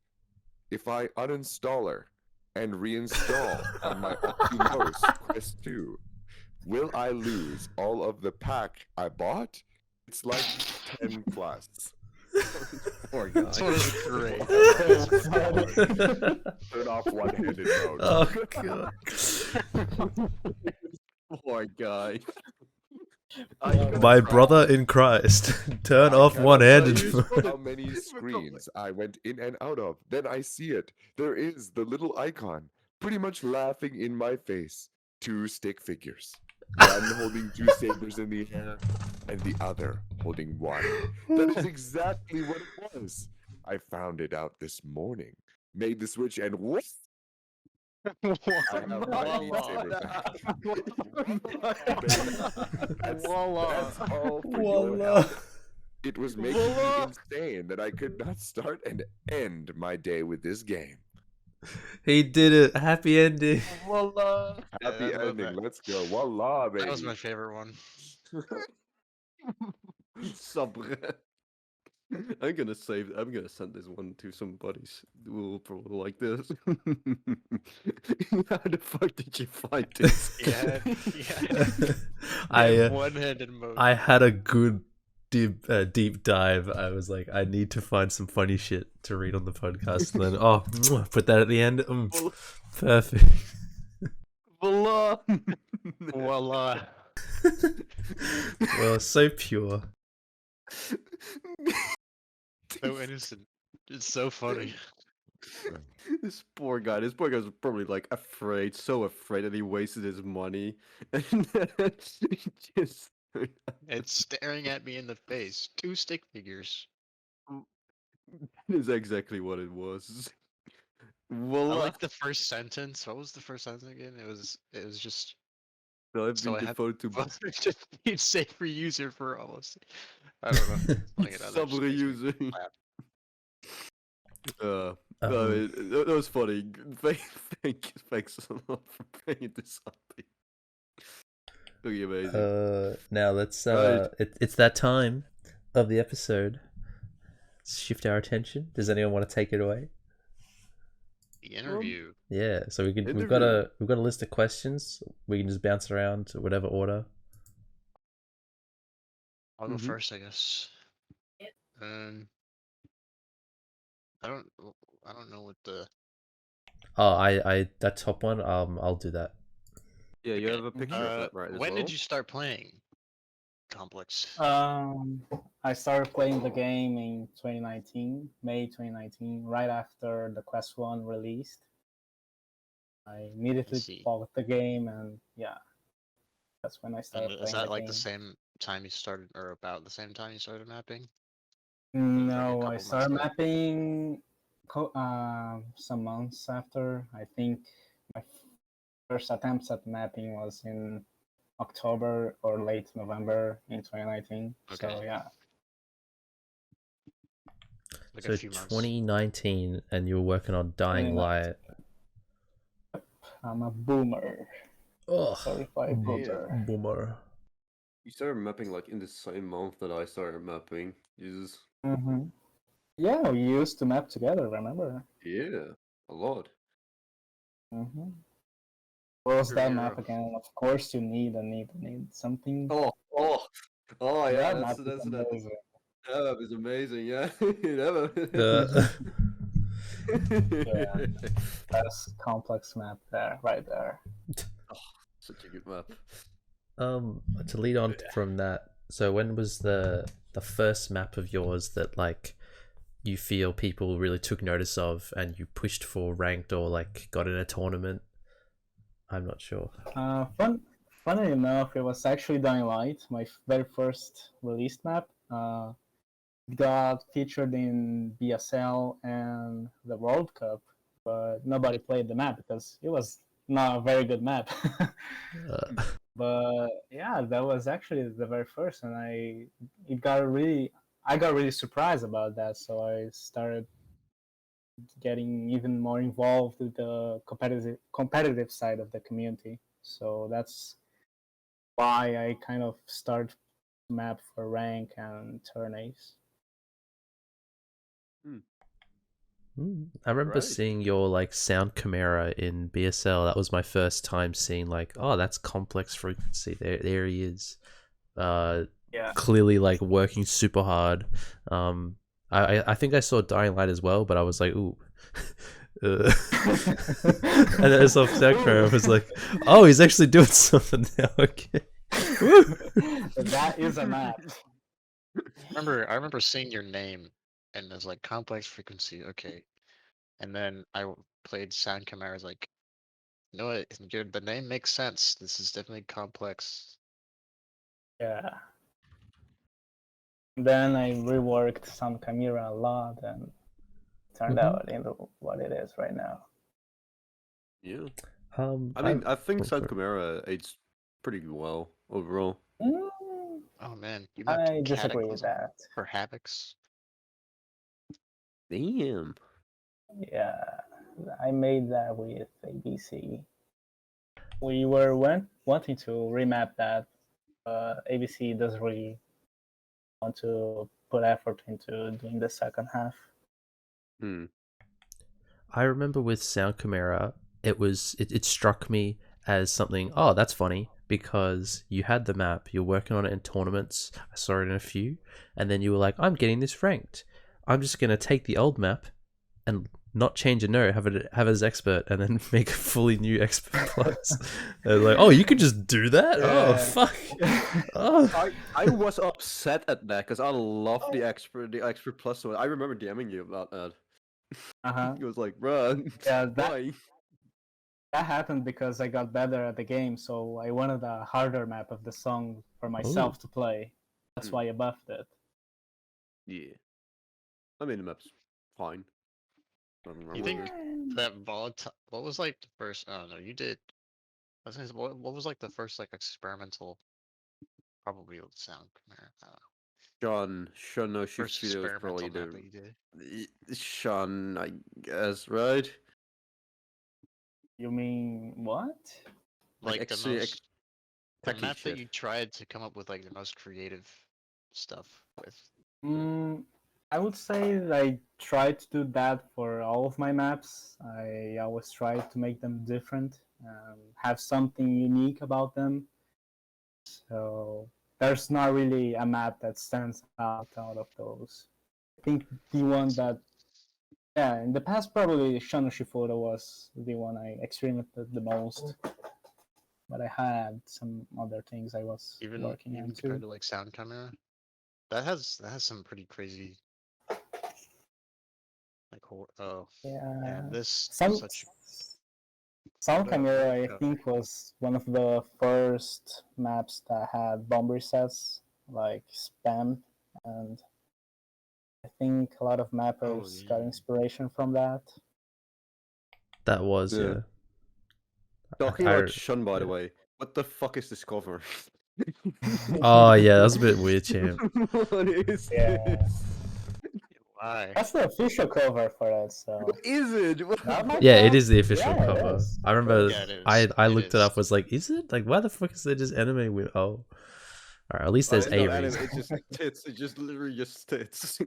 If I uninstall her and reinstall on my Oculus Quest 2, will I lose all of the pack I bought? It's like 10 plus.
Poor guy.
This one is great.
Turn off one-handed mode.
Oh god.
Poor guy.
My brother in Christ. Turn
I
off
cannot
one-handed.
tell you how many screens I went in and out of. Then I see it. There is the little icon, pretty much laughing in my face. 2 stick figures. One holding 2 sabers in the air, and the other holding one. That is exactly what it was. I found it out this morning. Made the switch and what? I have my Beat Saber back. That's all for your
Voila.
help. It was making me insane that I could not start and end my day with this game.
He did it. Happy ending.
Voila.
Happy
I love
ending.
that.
Let's go. Voila, baby.
That was my favorite one.
Sabre. I'm gonna send this one to some buddies who will probably like this. How the fuck did you find this?
Yeah.
I
one-handed mode.
I had a good deep dive. I was like, I need to find some funny shit to read on the podcast. And then, put that at the end. Perfect.
Voila.
Voila.
Well, so pure.
So innocent. It's so funny.
This poor guy was probably like afraid, so afraid that he wasted his money. And then he just
It's staring at me in the face. 2 stick figures.
that is exactly what it was.
I
Voila.
like the first sentence. What was the first sentence again? It was just
I've
so
been
I had
devoted to
just Beat Saber user for almost. I don't know. Something like that. That just
Sabre
makes me
user.
laugh.
That was funny. Thanks a lot for bringing this up. Pretty amazing.
Now let's
Right.
it's that time of the episode. Let's shift our attention. Does anyone want to take it away?
The interview.
Yeah, so we've got
Interview.
a list of questions. We can just bounce around to whatever order.
I'll go
Mhm.
first, I guess. I don't know what the.
Oh, I that top one. I'll do that.
Yeah, you have a picture of that, right? as
When
well?
did you start playing Complex?
I started playing the game in 2019, May 2019, right after the Quest 1 released. I immediately
see.
bought the game, and yeah, that's when I started
And
playing
is that
the
like
game.
the same time you started, or about the same time you started mapping?
No,
couple
I
months
started
ago?
mapping some months after. I think my first attempts at mapping was in October or late November in 2019. So
Okay.
yeah.
Like
So
a few months.
2019, and you were working on Dying
2019.
Light.
I'm a boomer.
Oh,
Certified boomer.
boomer.
You started mapping like in the same month that I started mapping. Jesus.
Mm-hmm. Yeah, we used to map together, remember?
Yeah, a lot.
Mm-hmm. What was that
Superhero.
map again? Of course you need something.
Oh, yeah,
That map
that's
is amazing.
that map is amazing. Yeah, that
Yeah.
map.
That's complex map there, right there.
Such a good map.
To lead on from that, so when was the first map of yours that like you feel people really took notice of and you pushed for ranked or like got in a tournament? I'm not sure.
Funny enough, it was actually Dying Light, my very first released map. It got featured in BSL and the World Cup, but nobody played the map because it was not a very good map. But yeah, that was actually the very first, and I got really surprised about that. So I started getting even more involved with the competitive side of the community. So that's why I kind of started to map for rank and tourneys.
I remember
Right.
seeing your like sound chimera in BSL. That was my first time seeing like, oh, that's ComplexFrequency. There he is.
Yeah.
Clearly like working super hard. I think I saw Dying Light as well, but I was like, ooh. And then I saw Sacrament. I was like, oh, he's actually doing something now. Okay.
That is a map.
I remember seeing your name, and it was like ComplexFrequency. Okay, and then played Sound Chimera. I was like, you know what? The name makes sense. This is definitely complex.
Yeah. Then I reworked some Chimera a lot, and turned
Mhm.
out into what it is right now.
Yeah.
I
I mean, I think
go
Sound
for it.
Chimera aged pretty well overall.
Mm,
Oh man, you mapped
I disagree with
Cataclysm
that.
for Havocs.
Damn.
Yeah, I made that with ABC. We were wanting to remap that, but ABC doesn't really want to put effort into doing the second half.
Hmm.
I remember with Sound Chimera, it struck me as something, oh, that's funny, because you had the map, you're working on it in tournaments, I saw it in a few, and then you were like, I'm getting this ranked. I'm just gonna take the old map and not change a note, have it as expert, and then make a fully new expert class. And like, oh, you could just do that? Oh,
Yeah.
fuck. Oh.
I was upset at that because I love the expert plus one. I remember DMing you about that.
Uh-huh.
He was like, bruh,
Yeah,
why?
that happened because I got better at the game, so I wanted a harder map of the song for myself to play. That's why I buffed it.
Yeah. I mean, the map's fine. Nothing wrong
You
with
think
it.
that volatile? What was like the first? I don't know. You did. I was gonna say, what was like the first like experimental? Probably with Sound Chimera. I don't know.
Sean knows his
First
video is probably
experimental map that you did.
Sean, I guess, right?
You mean what?
Like
Like the
actually,
most the
techie
map that
shit.
you tried to come up with like the most creative stuff with.
I would say that I try to do that for all of my maps. I always try to make them different, have something unique about them. So there's not really a map that stands out of those. I think the one that, yeah, in the past probably Shano Shifuda was the one I experimented the most. But I had some other things I was
Even
working on
compared
too.
to like Sound Chimera, that has some pretty crazy like oh yeah, this
Some
such
Sound Chimera, I
uh,
think, was one of the first maps that had bomb resets, like spam, and I think a lot of mappers got
yeah.
inspiration from that.
That was,
Yeah.
yeah.
Talking
I-
about Shun, by the
yeah.
way, what the fuck is this cover?
Oh, yeah, that was a bit weird, champ.
What is
Yeah.
this?
Why?
That's the official cover for it, so.
What is it? What
Not my
Yeah, it
fault.
is the official
Yeah, it
cover.
is.
I remember
Yeah, it is.
I
It
looked it
is.
up, was like, is it? Like, why the fuck is there just anime with oh? Alright, at least there's
it's
a
not anime,
reason.
it's just tits. It's just literally just tits.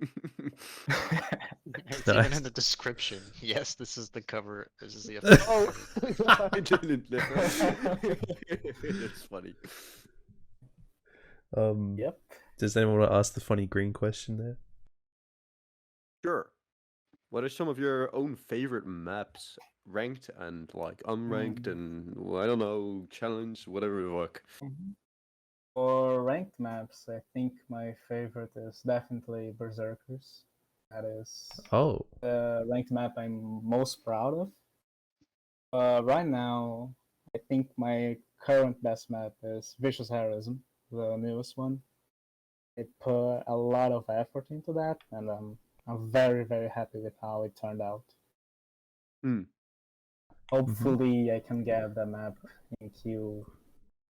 It's
No,
even in the description. Yes, this is the cover. This is the official
Oh,
cover.
I didn't know. It's funny.
Yep.
Does anyone want to ask the funny green question there?
Sure. What are some of your own favorite maps, ranked and like unranked, and I don't know, challenge, whatever the fuck?
For ranked maps, I think my favorite is definitely Berserkers. That is
Oh.
the ranked map I'm most proud of. Right now, I think my current best map is Vicious Heroism, the newest one. It put a lot of effort into that, and I'm very, very happy with how it turned out. Hopefully, I can get the map in queue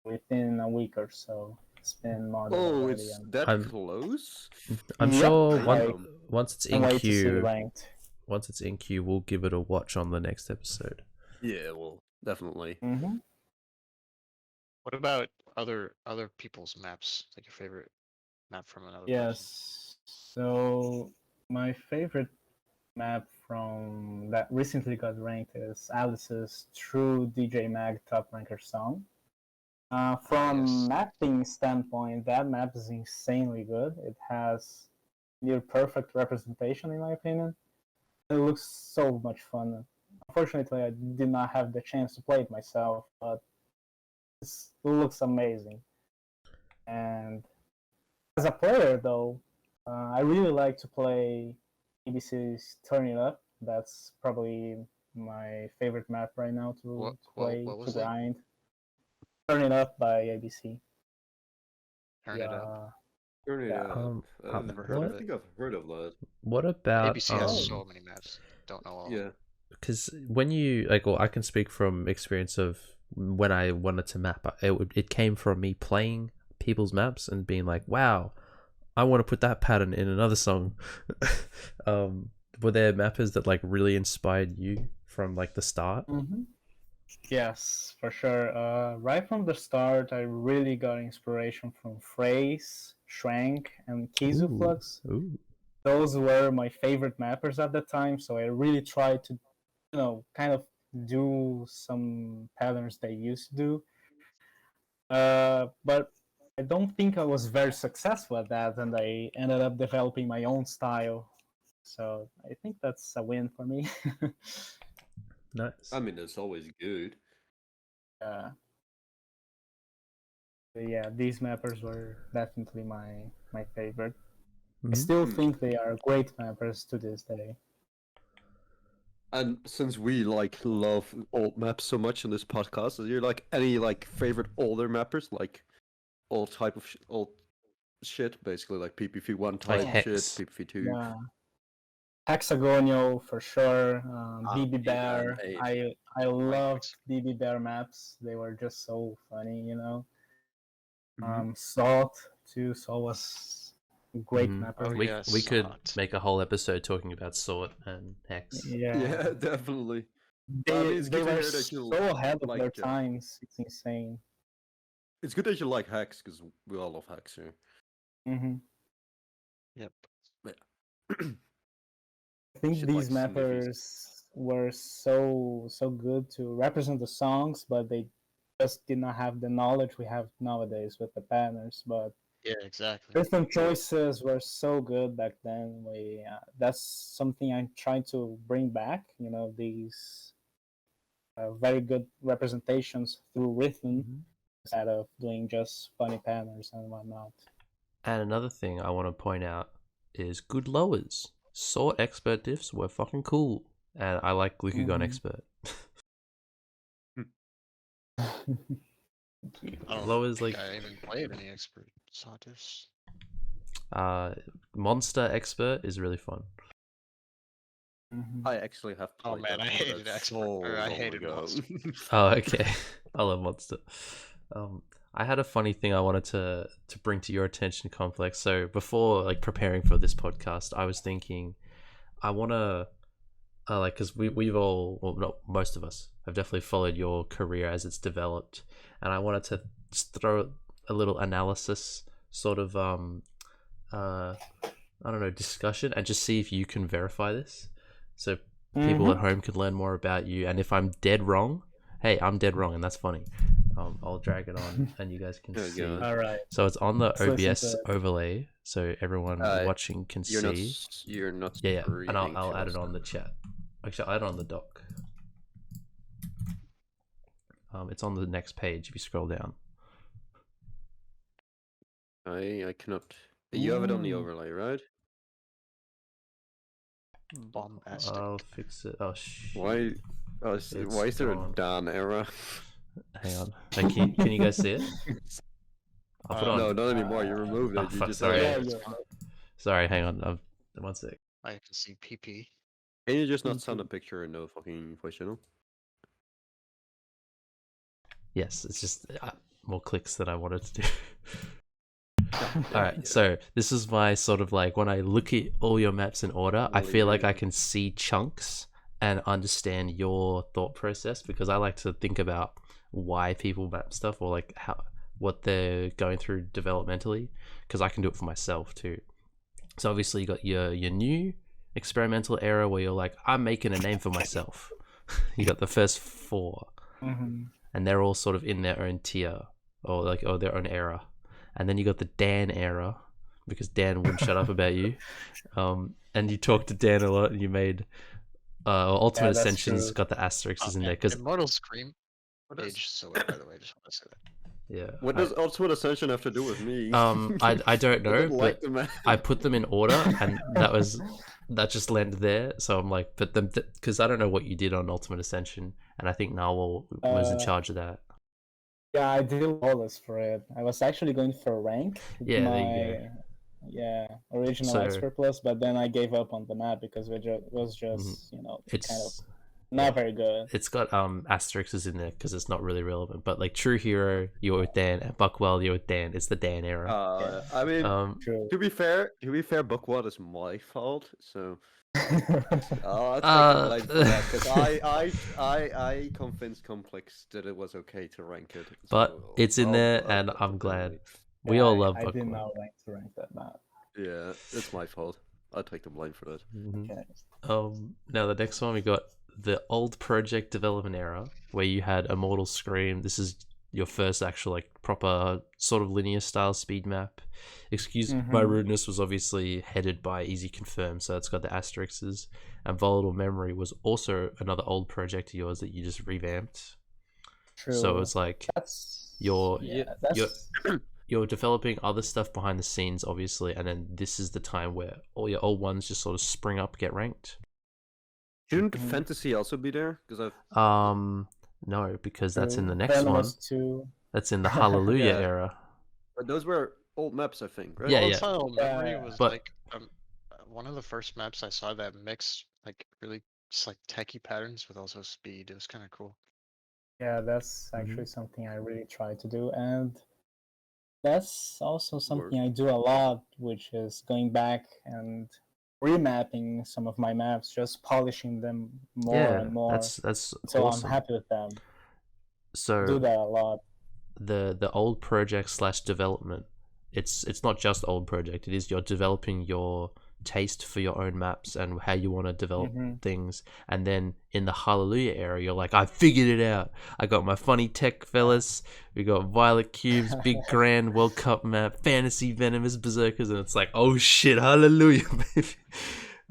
within a week or so. It's been modded
Oh,
already.
it's
And
that
I'm-
close?
I'm
Yep,
sure
Damn.
once it's
can't
in
wait to see
queue,
ranked.
once it's in queue, we'll give it a watch on the next episode.
Yeah, well, definitely.
Mm-hmm.
What about other people's maps? Like your favorite map from another person?
Yes. So my favorite map from that recently got ranked is Alice's True DJ Mag Top Ranker song. From
yes.
mapping standpoint, that map is insanely good. It has near perfect representation, in my opinion. It looks so much fun. Unfortunately, I did not have the chance to play it myself, but it looks amazing. And as a player, though, I really like to play ABC's Turn It Up. That's probably my favorite map right now to play,
what
to
was that?
grind. Turn It Up by ABC.
Turn it up.
Turn it
Yeah.
up.
I've never heard of
I
it.
think I've heard of that.
What about
ABC has so many maps. Don't know all.
Yeah.
because when you like, well, I can speak from experience of when I wanted to map. It came from me playing people's maps and being like, wow, I want to put that pattern in another song. Were there mappers that like really inspired you from like the start?
Mm-hmm. Yes, for sure. Right from the start, I really got inspiration from Phrase, Shrank, and Kizuflux.
Ooh.
Those were my favorite mappers at the time, so I really tried to, kind of do some patterns they used to do. But I don't think I was very successful at that, and I ended up developing my own style. So I think that's a win for me.
Nice.
I mean, that's always good.
Yeah, these mappers were definitely my favorite. I
Mhm.
still think they are great mappers to this day.
And since we like love old maps so much on this podcast, is there like any like favorite older mappers, like all type of old shit, basically like PPV1 type
Hex.
shit, PPV2?
Yeah, Hexagonal for sure. BB
yeah,
Bear.
and
I loved BB Bear maps. They were just so funny,
Mhm.
Salt too. Salt was a great
Mhm.
mapper.
Oh,
we
yeah,
we could
Sot.
make a whole episode talking about Sort and Hex.
Yeah, definitely.
They,
I mean, it's
they
good to
were
hear that you
so ahead of
like
their
it.
times. It's insane.
It's good that you like Hex, because we all love Hex here.
Mm-hmm.
Yep.
I think
Shit
these
like Sniffies.
mappers were so good to represent the songs, but they just did not have the knowledge we have nowadays with the patterns. But
Yeah, exactly.
rhythm choices were so good back then. That's something I'm trying to bring back. These very good representations through rhythm
Mhm.
instead of doing just funny patterns and whatnot.
And another thing I want to point out is good lowers. Sort expert diffs were fucking cool, and I like Glucagon
Mhm.
expert.
I don't
Lowers
think
like
I even played any expert Satis.
Monster expert is really fun.
Mhm.
I actually have
Oh,
played
man,
that,
I
but
hated
that's
Expert,
so
or I
long
hated
ago.
Monster.
Oh, okay. I love Monster. I had a funny thing I wanted to bring to your attention, Complex. So before like preparing for this podcast, I was thinking I want to like, because we've all, well, not most of us, have definitely followed your career as it's developed, and I wanted to just throw a little analysis, sort of I don't know, discussion, and just see if you can verify this, so people at home could learn more about you. And if I'm dead wrong, hey, I'm dead wrong, and that's funny. I'll drag it on, and you guys can
Oh,
see.
God.
All right.
So it's on the
Let's listen to
OBS
it.
overlay, so everyone watching can see.
You're not.
Yeah, and
reading
I'll
to
add
us
it on
then.
the chat. Actually, I'll add it on the doc. It's on the next page if you scroll down.
I cannot. You have it on the
Mm.
overlay, right?
Bombastic.
I'll fix it. Oh shit.
Why? Why is there a
gone.
Dan error?
Hang on. Hey, can you guys see it? I'll put it on.
No, not anymore. You removed it.
Oh,
You
fuck,
just
sorry.
Yeah,
have it.
you're
Sorry, hang on. One sec.
I can see PP.
Can you just not send a picture and no fucking voice channel?
Yes, it's just more clicks than I wanted to do. Alright, so this is my sort of like, when I look at all your maps in order, I feel like I can see chunks and understand your thought process, because I like to think about why people map stuff, or like what they're going through developmentally, because I can do it for myself too. So obviously you got your new experimental era where you're like, I'm making a name for myself. You got the first 4.
Mm-hmm.
And they're all sort of in their own tier, or their own era. And then you got the Dan era, because Dan wouldn't shut up about you. And you talked to Dan a lot, and you made Ultimate
that's
Ascension's
true.
got the asterisks in there because
Immortal Scream aged so well, by the way. Just want to say that.
yeah.
What does Ultimate Ascension have to do with me?
I don't know,
didn't like
but
the man.
I put them in order, and that just landed there. So I'm like, but them because I don't know what you did on Ultimate Ascension, and I think Narwhal was in charge of that.
Yeah, I did lawless for it. I was actually going for rank with
Yeah,
my
there
original
So-
expert plus, but then I gave up on the map because it was just kind of
It's
not very good.
it's got asterisks in there because it's not really relevant. But like True Hero, you're with Dan, and Buckwell, you're with Dan. It's the Dan era.
I mean,
True.
to be fair, Buckwad is my fault. So I'll take
Uh,
the blame for that because I convinced Complex that it was okay to rank it.
But
so
it's in there,
I'll
and
take
I'm
the
glad.
blame.
We
Yeah,
all love
I did
Buckwell.
not rank that map.
Yeah, it's my fault. I'll take the blame for that.
Mhm.
Okay.
Now the next one we got the old project development era where you had Immortal Scream. This is your first actual like proper sort of linear style speed map. Excuse my rudeness was obviously headed by Easy Confirm, so it's got the asterisks. And Volatile Memory was also another old project of yours that you just revamped.
True.
So it's like
that's
you're
that's
you're developing other stuff behind the scenes, obviously, and then this is the time where all your old ones just sort of spring up, get ranked.
Shouldn't Fantasy also be there? Because
No, because that's in the
true.
next one.
Venomous 2.
That's in the Hallelujah
Yeah.
era.
but those were old maps, I think, right?
Yeah, yeah.
Volatile Memory was
But-
like one of the first maps I saw that mixed like really just like techie patterns with also speed. It was kind of cool.
Yeah, that's actually something I really try to do, and that's also something I do a lot, which is going back and remapping some of my maps, just polishing them more
Yeah,
and more.
that's
So
awesome.
I'm happy with them. Do
So
that a lot.
the old project / development, it's not just old project. It is you're developing your taste for your own maps and how you want to develop things. And then in the Hallelujah era, you're like, I figured it out. I got my funny tech fellas. We got Violet Cubes, Big Grand World Cup map, Fantasy Venomous Berserkers, and it's like, oh shit, Hallelujah, baby.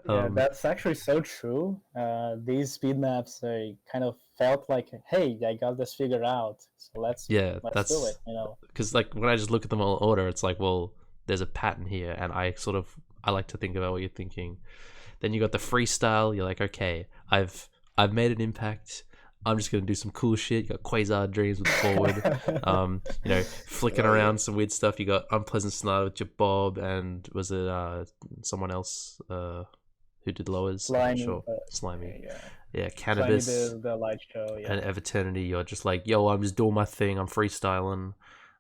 Yeah, that's actually so true. These speed maps, I kind of felt like, hey, I got this figured out. So let's do it.
Because like when I just look at them all in order, it's like, well, there's a pattern here, and I like to think about what you're thinking. Then you got the freestyle. You're like, okay, I've made an impact. I'm just gonna do some cool shit. You got Quasar Dreams with Forward. Flicking around some weird stuff. You got Unpleasant Snarl with your Bob, and was it someone else who did lowers?
Slimy.
Sure. Slimy. Yeah,
Slimy
Cannabis.
the light show. Yeah.
And Everternity. You're just like, yo, I'm just doing my thing. I'm freestyling.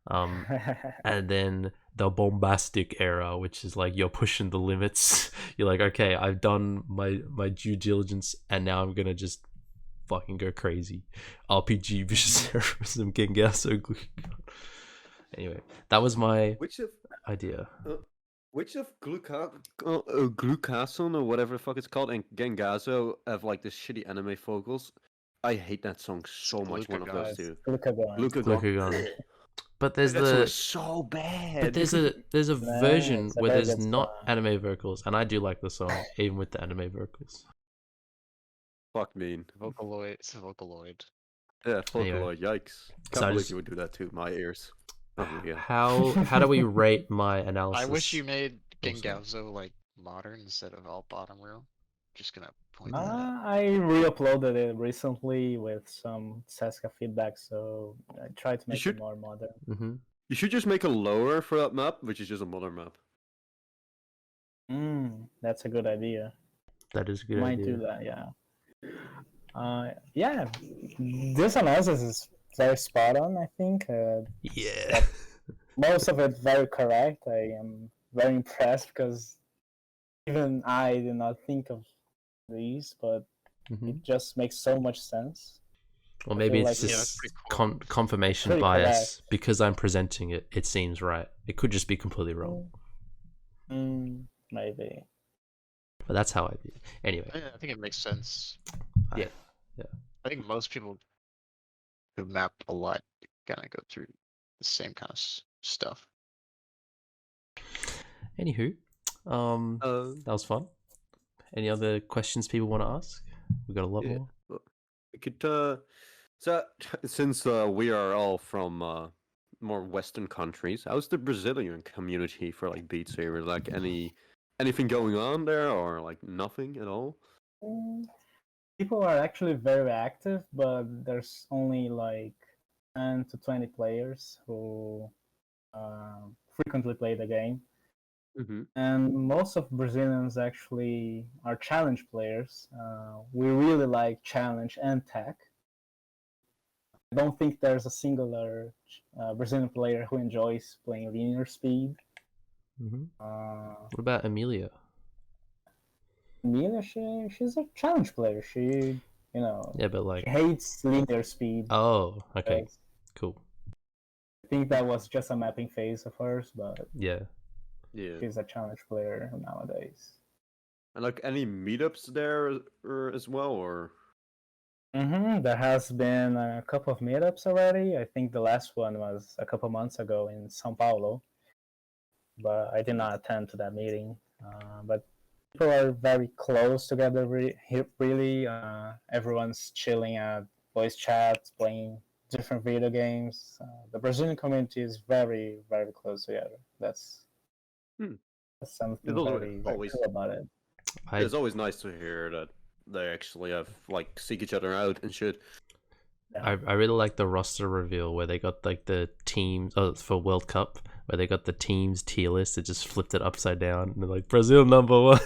And then the bombastic era, which is like you're pushing the limits. You're like, okay, I've done my due diligence, and now I'm gonna just fucking go crazy. RPG vicious terrorism, Gengaso. Anyway, that was my idea.
Which of Glucason or whatever the fuck it's called and Gengazo have like this shitty anime vocals? I hate that song so much. One of those two.
Glucagon. But there's
that song is so bad.
But there's a version
it's a
where
very
there's
good
not
song.
anime vocals, and I do like the song even with the anime vocals.
Fuck mean.
Vocaloid. It's a Vocaloid.
Yeah,
Anyway.
Vocaloid. Yikes.
So
Can't
I
believe
just-
you would do that to my ears. Oh, yeah.
How do we rate my analysis?
I wish you made
Also.
Gengazo like modern instead of all bottom row. Just gonna point that out.
I re-uploaded it recently with some Seska feedback, so I tried to make
should-
it more modern.
Mm-hmm.
You should just make a lower for that map, which is just a modern map.
That's a good idea.
That is a good
Might
idea.
do that, yeah. This analysis is very spot on, I think.
Yeah.
Most of it very correct. I am very impressed because even I did not think of these, but
Mhm.
it just makes so much sense.
Or
I
maybe
feel
it's
like
Yeah,
just
that's pretty cool.
confirmation
Pretty
bias
correct.
because I'm presenting it. It seems right. It could just be completely wrong,
Maybe.
but that's how I view it. Anyway,
I think it makes sense.
Yeah.
I think most people who map a lot kind of go through the same kind of stuff.
Anywho, that was fun. Any other questions people want to ask? We got a lot more.
We could so since we are all from more Western countries, how's the Brazilian community for like Beat Saber? Like anything going on there, or like nothing at all?
People are actually very active, but there's only like 10 to 20 players who frequently play the game.
Mm-hmm.
And most of Brazilians actually are challenge players. We really like challenge and tech. I don't think there's a singular Brazilian player who enjoys playing linear speed.
Mm-hmm. What about Amelia?
Amelia, she's a challenge player. She,
Yeah, but like
she hates linear speed.
Oh, okay,
because
cool.
I think that was just a mapping phase of hers, but
Yeah.
she's a challenge player nowadays.
And like any meetups there as well, or?
There has been a couple of meetups already. I think the last one was a couple months ago in São Paulo, but I did not attend to that meeting. But people are very close together, really. Everyone's chilling at voice chats, playing different video games. The Brazilian community is very, very close together. That's something very cool about it.
It's always nice to hear that they actually have like seek each other out and shit.
I really like the roster reveal where they got like the teams for World Cup, where they got the teams tier list. It just flipped it upside down and they're like Brazil number 1.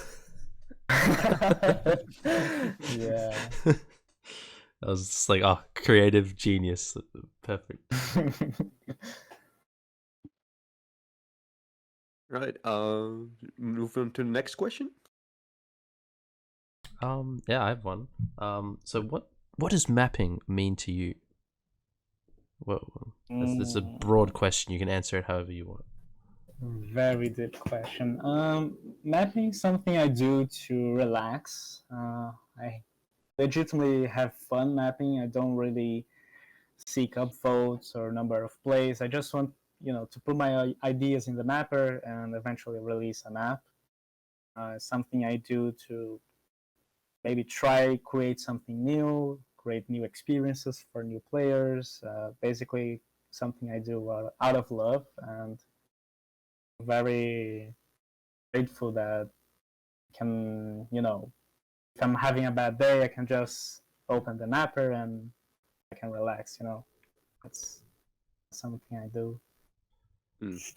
Yeah.
I was just like, oh, creative genius. Perfect.
Right. Move on to the next question.
Yeah, I have one. So what does mapping mean to you? Well, that's a broad question. You can answer it however you want.
Very deep question. Mapping is something I do to relax. I legitimately have fun mapping. I don't really seek up votes or number of plays. I just want, to put my ideas in the mapper and eventually release a map. It's something I do to maybe try create something new, create new experiences for new players. Basically, something I do out of love, and very grateful that I can, if I'm having a bad day, I can just open the mapper and I can relax. That's something I do.
This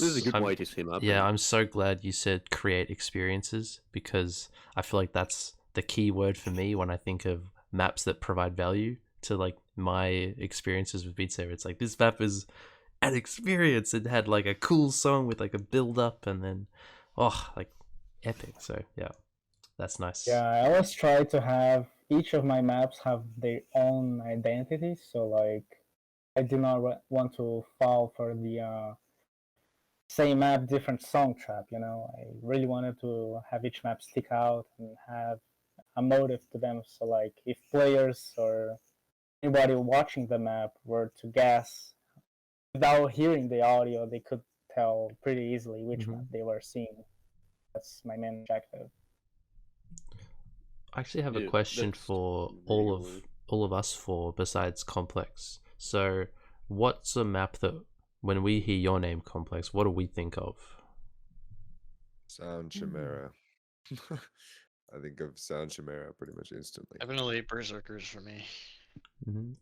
is a good way to see mapping.
Yeah, I'm so glad you said create experiences, because I feel like that's the key word for me when I think of maps that provide value to like my experiences with Beat Saber. It's like, this map is an experience. It had like a cool song with like a build up and then like epic. So yeah, that's nice.
Yeah, I always try to have each of my maps have their own identity. So like, I do not want to fall for the same map, different song trap. I really wanted to have each map stick out and have a motive to them. So like, if players or anybody watching the map were to guess without hearing the audio, they could tell pretty easily which map they were seeing. That's my main objective.
I actually have a question for all of us four besides Complex. So what's a map that when we hear your name, Complex, what do we think of?
Sound Chimera. I think of Sound Chimera pretty much instantly.
Definitely Berserkers for me.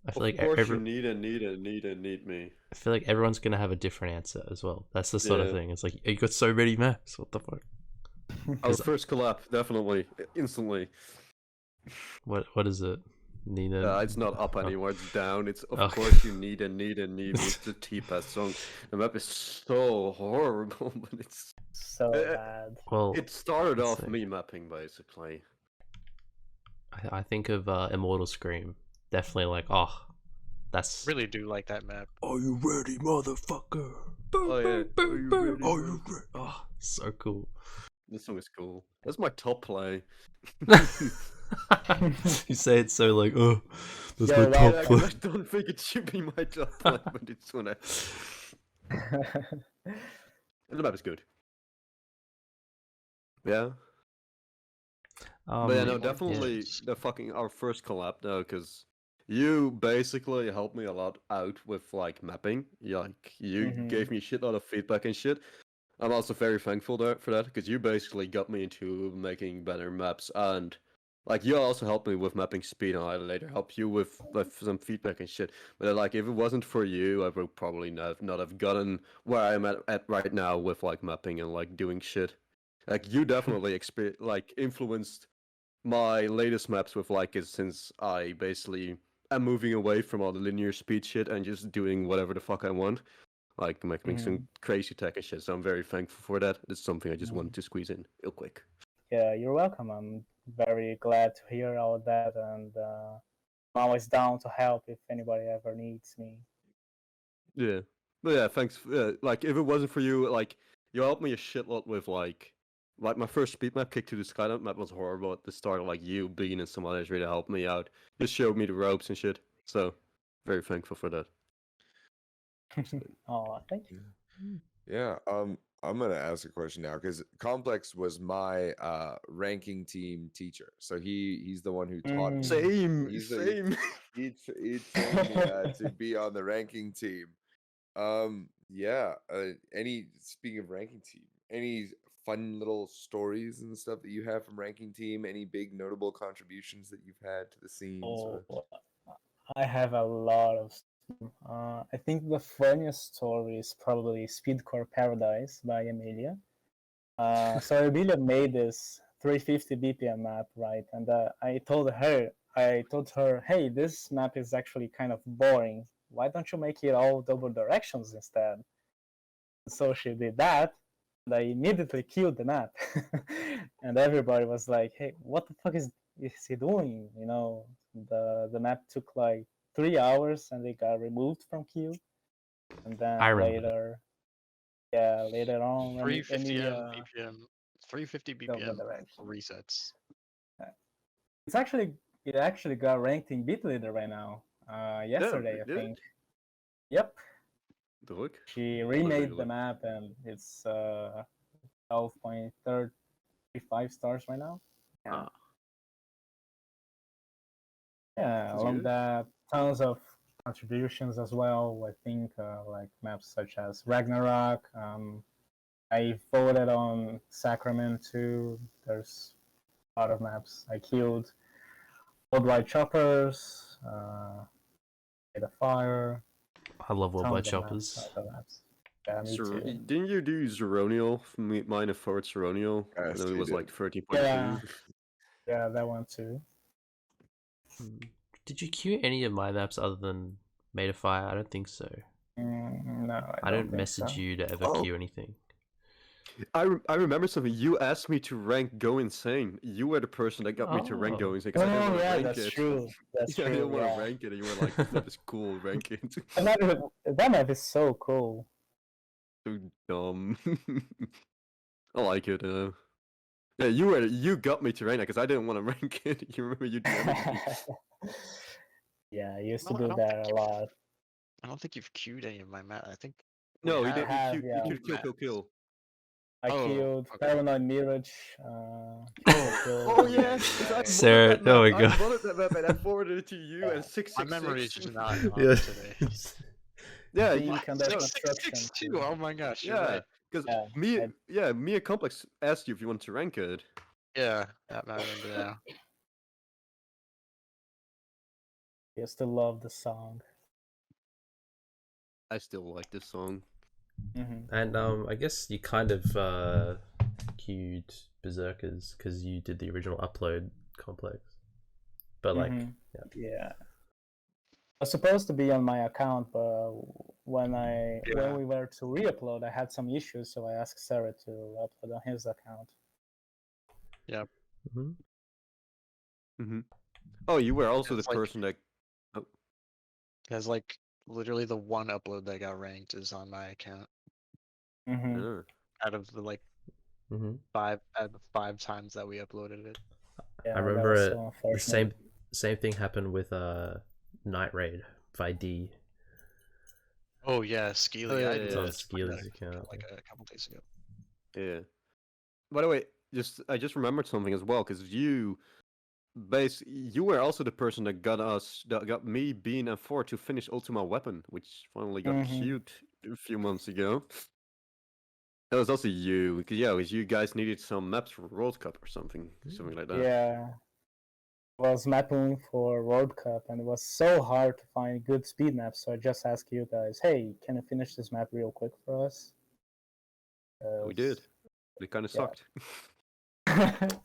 I feel
Of course you need me.
I feel like everyone's gonna have a different answer as well. That's the sort of thing. It's like, you got so many maps. What the fuck?
Our first collab, definitely, instantly.
What is it? Nina?
It's not up anymore. It's down. It's of
Okay.
course you need me. It's the T-Pass song. The map is so horrible, but it's
so bad.
Well,
it started off me mapping basically.
I think of Immortal Scream. Definitely like, that's
Really do like that map.
Are you ready, motherfucker?
Oh yeah. Are you ready?
Are you ready? Oh, so cool.
This song is cool. That's my top play.
You say it so like, that's
Yeah,
my top
I
play.
don't think it should be my top play, but it's when I. The map is good. Yeah. But yeah, no,
Anyone?
definitely
Yes.
the fucking our first collab though, because you basically helped me a lot out with like mapping. You gave me a shitload of feedback and shit. I'm also very thankful for that, because you basically got me into making better maps, and like you also helped me with mapping speed, and I later helped you with some feedback and shit. But like if it wasn't for you, I would probably not have gotten where I'm at right now with like mapping and like doing shit. Like you definitely influenced my latest maps with like it, since I basically am moving away from all the linear speed shit and just doing whatever the fuck I want, like making some crazy tech and shit. So I'm very thankful for that. It's something I just wanted to squeeze in real quick.
Yeah, you're welcome. I'm very glad to hear all that, and I'm always down to help if anybody ever needs me.
Yeah, but yeah, thanks. Like if it wasn't for you, like you helped me a shitload with like my first speed map, Kick to the Sky map was horrible at the start. Like you, Bean, and some others really helped me out. Just showed me the ropes and shit. So very thankful for that.
Oh, thank you.
Yeah. I'm gonna ask a question now because Complex was my ranking team teacher. So he's the one who taught me.
Same.
He's
Same.
He trained me to be on the ranking team. Yeah. Speaking of ranking team, any fun little stories and stuff that you have from ranking team? Any big notable contributions that you've had to the scenes?
Oh, I have a lot of. I think the funniest story is probably Speedcore Paradise by Emilia. So Emilia made this 350 BPM map, right? And I told her, hey, this map is actually kind of boring. Why don't you make it all double directions instead? So she did that, and I immediately killed the map. And everybody was like, hey, what the fuck is he doing? You know, the map took like 3 hours and it got removed from queue. And then
I remember
later on,
350
Emilia,
BPM, 350
double
BPM
direction.
resets.
It actually got ranked in Beatleader right now. Yesterday, I think. Yep. She remade the map and it's 12.35 stars right now. Yeah. Yeah, along that, tons of contributions as well. I think like maps such as Ragnarok. I voted on Sacrament too. There's a lot of maps I killed. Worldwide Choppers, the Fire.
I love Worldwide Choppers.
Yeah, me too.
Didn't you do Zeronial? Mine and Fvrwvrd Zeronial?
Yes,
it was like 30.2.
Yeah, that one too.
Did you queue any of my maps other than Made of Fire? I don't think so.
No,
I don't message you to ever queue anything.
I remember something. You asked me to rank Go Insane. You were the person that got me to rank Go Insane.
Oh, yeah, that's true. That's true.
I didn't want to rank it, and you were like, "That is cool, rank it."
That map is so cool.
So dumb. I like it. Yeah, you got me to rank it because I didn't want to rank it. You remember you did.
Yeah, I used to do that a lot.
I don't think you've queued any of my map. I think.
No, he did. He queued kill.
I killed Paranoid Mirage.
Oh yeah,
Cerret. Oh my god.
I wanted that map and I forwarded it to you and 666.
My memory is just not on today.
Yeah,
you can
662. Oh my gosh, you're right.
Because me and Complex asked you if you wanted to rank it.
Yeah, that I remember now.
I still love the song.
I still like this song.
And I guess you kind of queued Berserkers because you did the original upload, Complex. But like,
yeah. I was supposed to be on my account, but when we were to re-upload, I had some issues, so I asked Cerret to upload on his account.
Yeah.
Oh, you were also the person that.
Has like literally the one upload that got ranked is on my account. Out of the like 5 times that we uploaded it.
Yeah,
I remember the same thing happened with Night Raid by D.
Oh yeah, Skeely.
I did Skeely's account
like a couple days ago.
Yeah. By the way, I just remembered something as well, because you were also the person that got me, Bean, and Fvrwvrd to finish Ultima Weapon, which finally got
Mhm.
queued a few months ago. That was also you, because you guys needed some maps for World Cup or something like that.
Yeah. I was mapping for World Cup, and it was so hard to find good speed maps. So I just asked you guys, "Hey, can you finish this map real quick for us?"
We did. It kind of
Yeah.
sucked.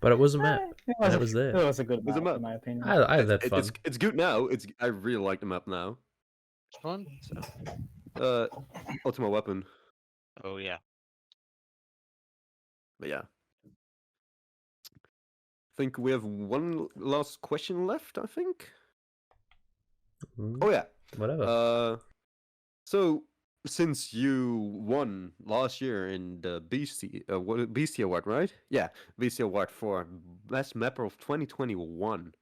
But it was a map,
It
and
was,
it was there.
It was a good
was a
map,
map.
in my opinion.
I had that fun.
It's good now. I really like the map now.
Which one?
Ultima Weapon.
Oh yeah.
But yeah. I think we have one last question left, I think.
Mm,
Oh yeah.
Whatever.
So since you won last year in the Beastie Award, right? Yeah, Beastie Award for Best Mapper of 2021.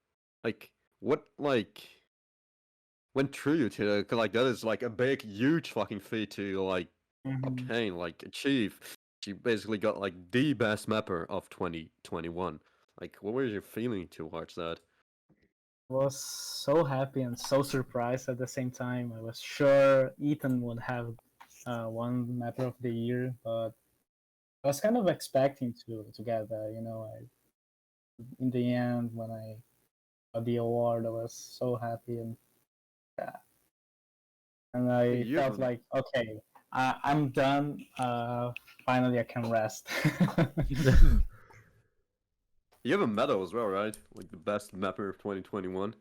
What went through you to that is like a big, huge fucking feat to
Mhm.
obtain, achieve. You basically got the best mapper of 2021. What were your feeling towards that?
Was so happy and so surprised at the same time. I was sure Ethan would have won Mapper of the Year, but I was kind of expecting to get that. In the end, when I got the award, I was so happy, and I
You
felt
have-
like, okay, I'm done. Finally, I can rest.
You have a medal as well, right? The best mapper of 2021.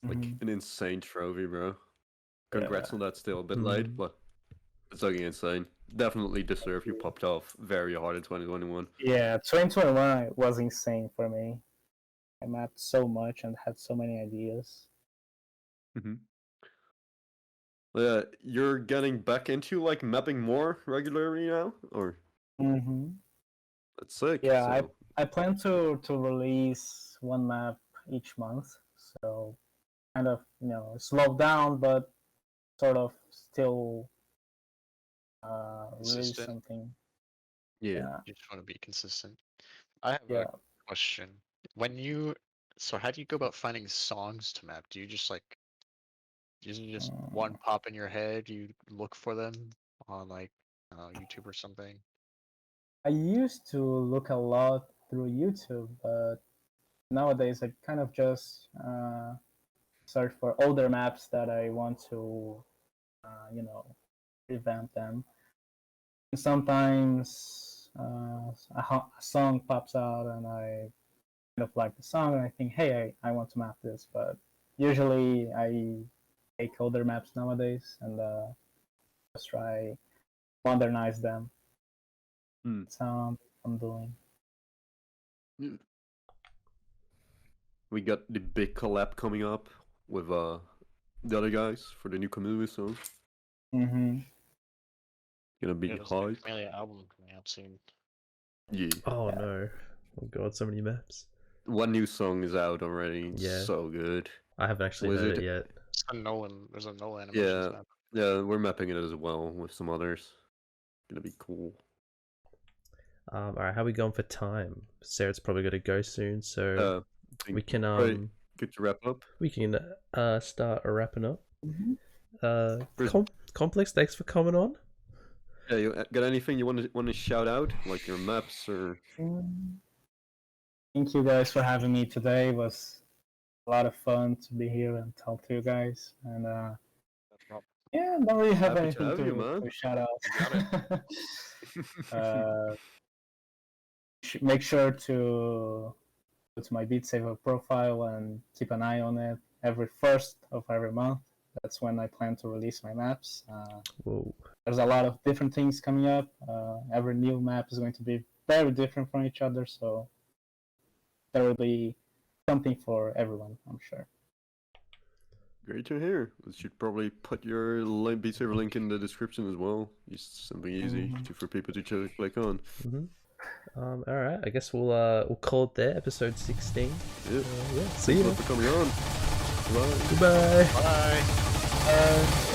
Mhm.
An insane trophy, bro. Congrats on that. Still a bit
Mhm.
late, but it's looking insane. Definitely deserve. You popped off very hard in 2021.
Yeah, 2021 was insane for me. I mapped so much and had so many ideas.
You're getting back into mapping more regularly now, or
Mm-hmm.
that's sick.
Yeah,
so...
I plan to release one map each month, so kind of slow down, but sort of still release
Consistent.
something.
Yeah.
You just want to be consistent. I have
Yeah.
a question. So how do you go about finding songs to map? Do you just just one pop in your head? You look for them on YouTube or something?
I used to look a lot through YouTube, but nowadays I kind of just search for older maps that I want to, revamp them. And sometimes a song pops out and I kind of like the song and I think, hey, I want to map this. But usually I take older maps nowadays and just try modernize them. That's how I'm doing.
We got the big collab coming up with the other guys for the new community song.
Mm-hmm.
Gonna be
There's
high.
a Chameleon album coming out soon.
Yeah.
Oh no! Oh god, so many maps.
One new song is out already. It's
Yeah.
so good.
I haven't actually heard it yet.
There's a Nolan
Yeah.
emotions map.
Yeah, we're mapping it as well with some others. Gonna be cool.
Alright, how are we going for time? Sarah's probably gonna go soon, so
I think
we can
probably good to wrap up.
we can start wrapping up.
Mm-hmm.
Complex, thanks for coming on.
Yeah, you got anything you want to shout out, like your maps or?
Thank you guys for having me today. It was a lot of fun to be here and talk to you guys. And yeah, I don't really have
Happy to
anything
have you, man.
to shout out. Make sure to go to my Beat Saber profile and keep an eye on it every first of every month. That's when I plan to release my maps.
Whoa.
There's a lot of different things coming up. Every new map is going to be very different from each other, so there will be something for everyone, I'm sure.
Great to hear. We should probably put your Beat Saber link in the description as well. Just something easy for people to click on.
All right. I guess we'll call it there. Episode 16.
Yeah.
See you.
Thanks for coming on. Bye.
Goodbye.
Bye.
Bye.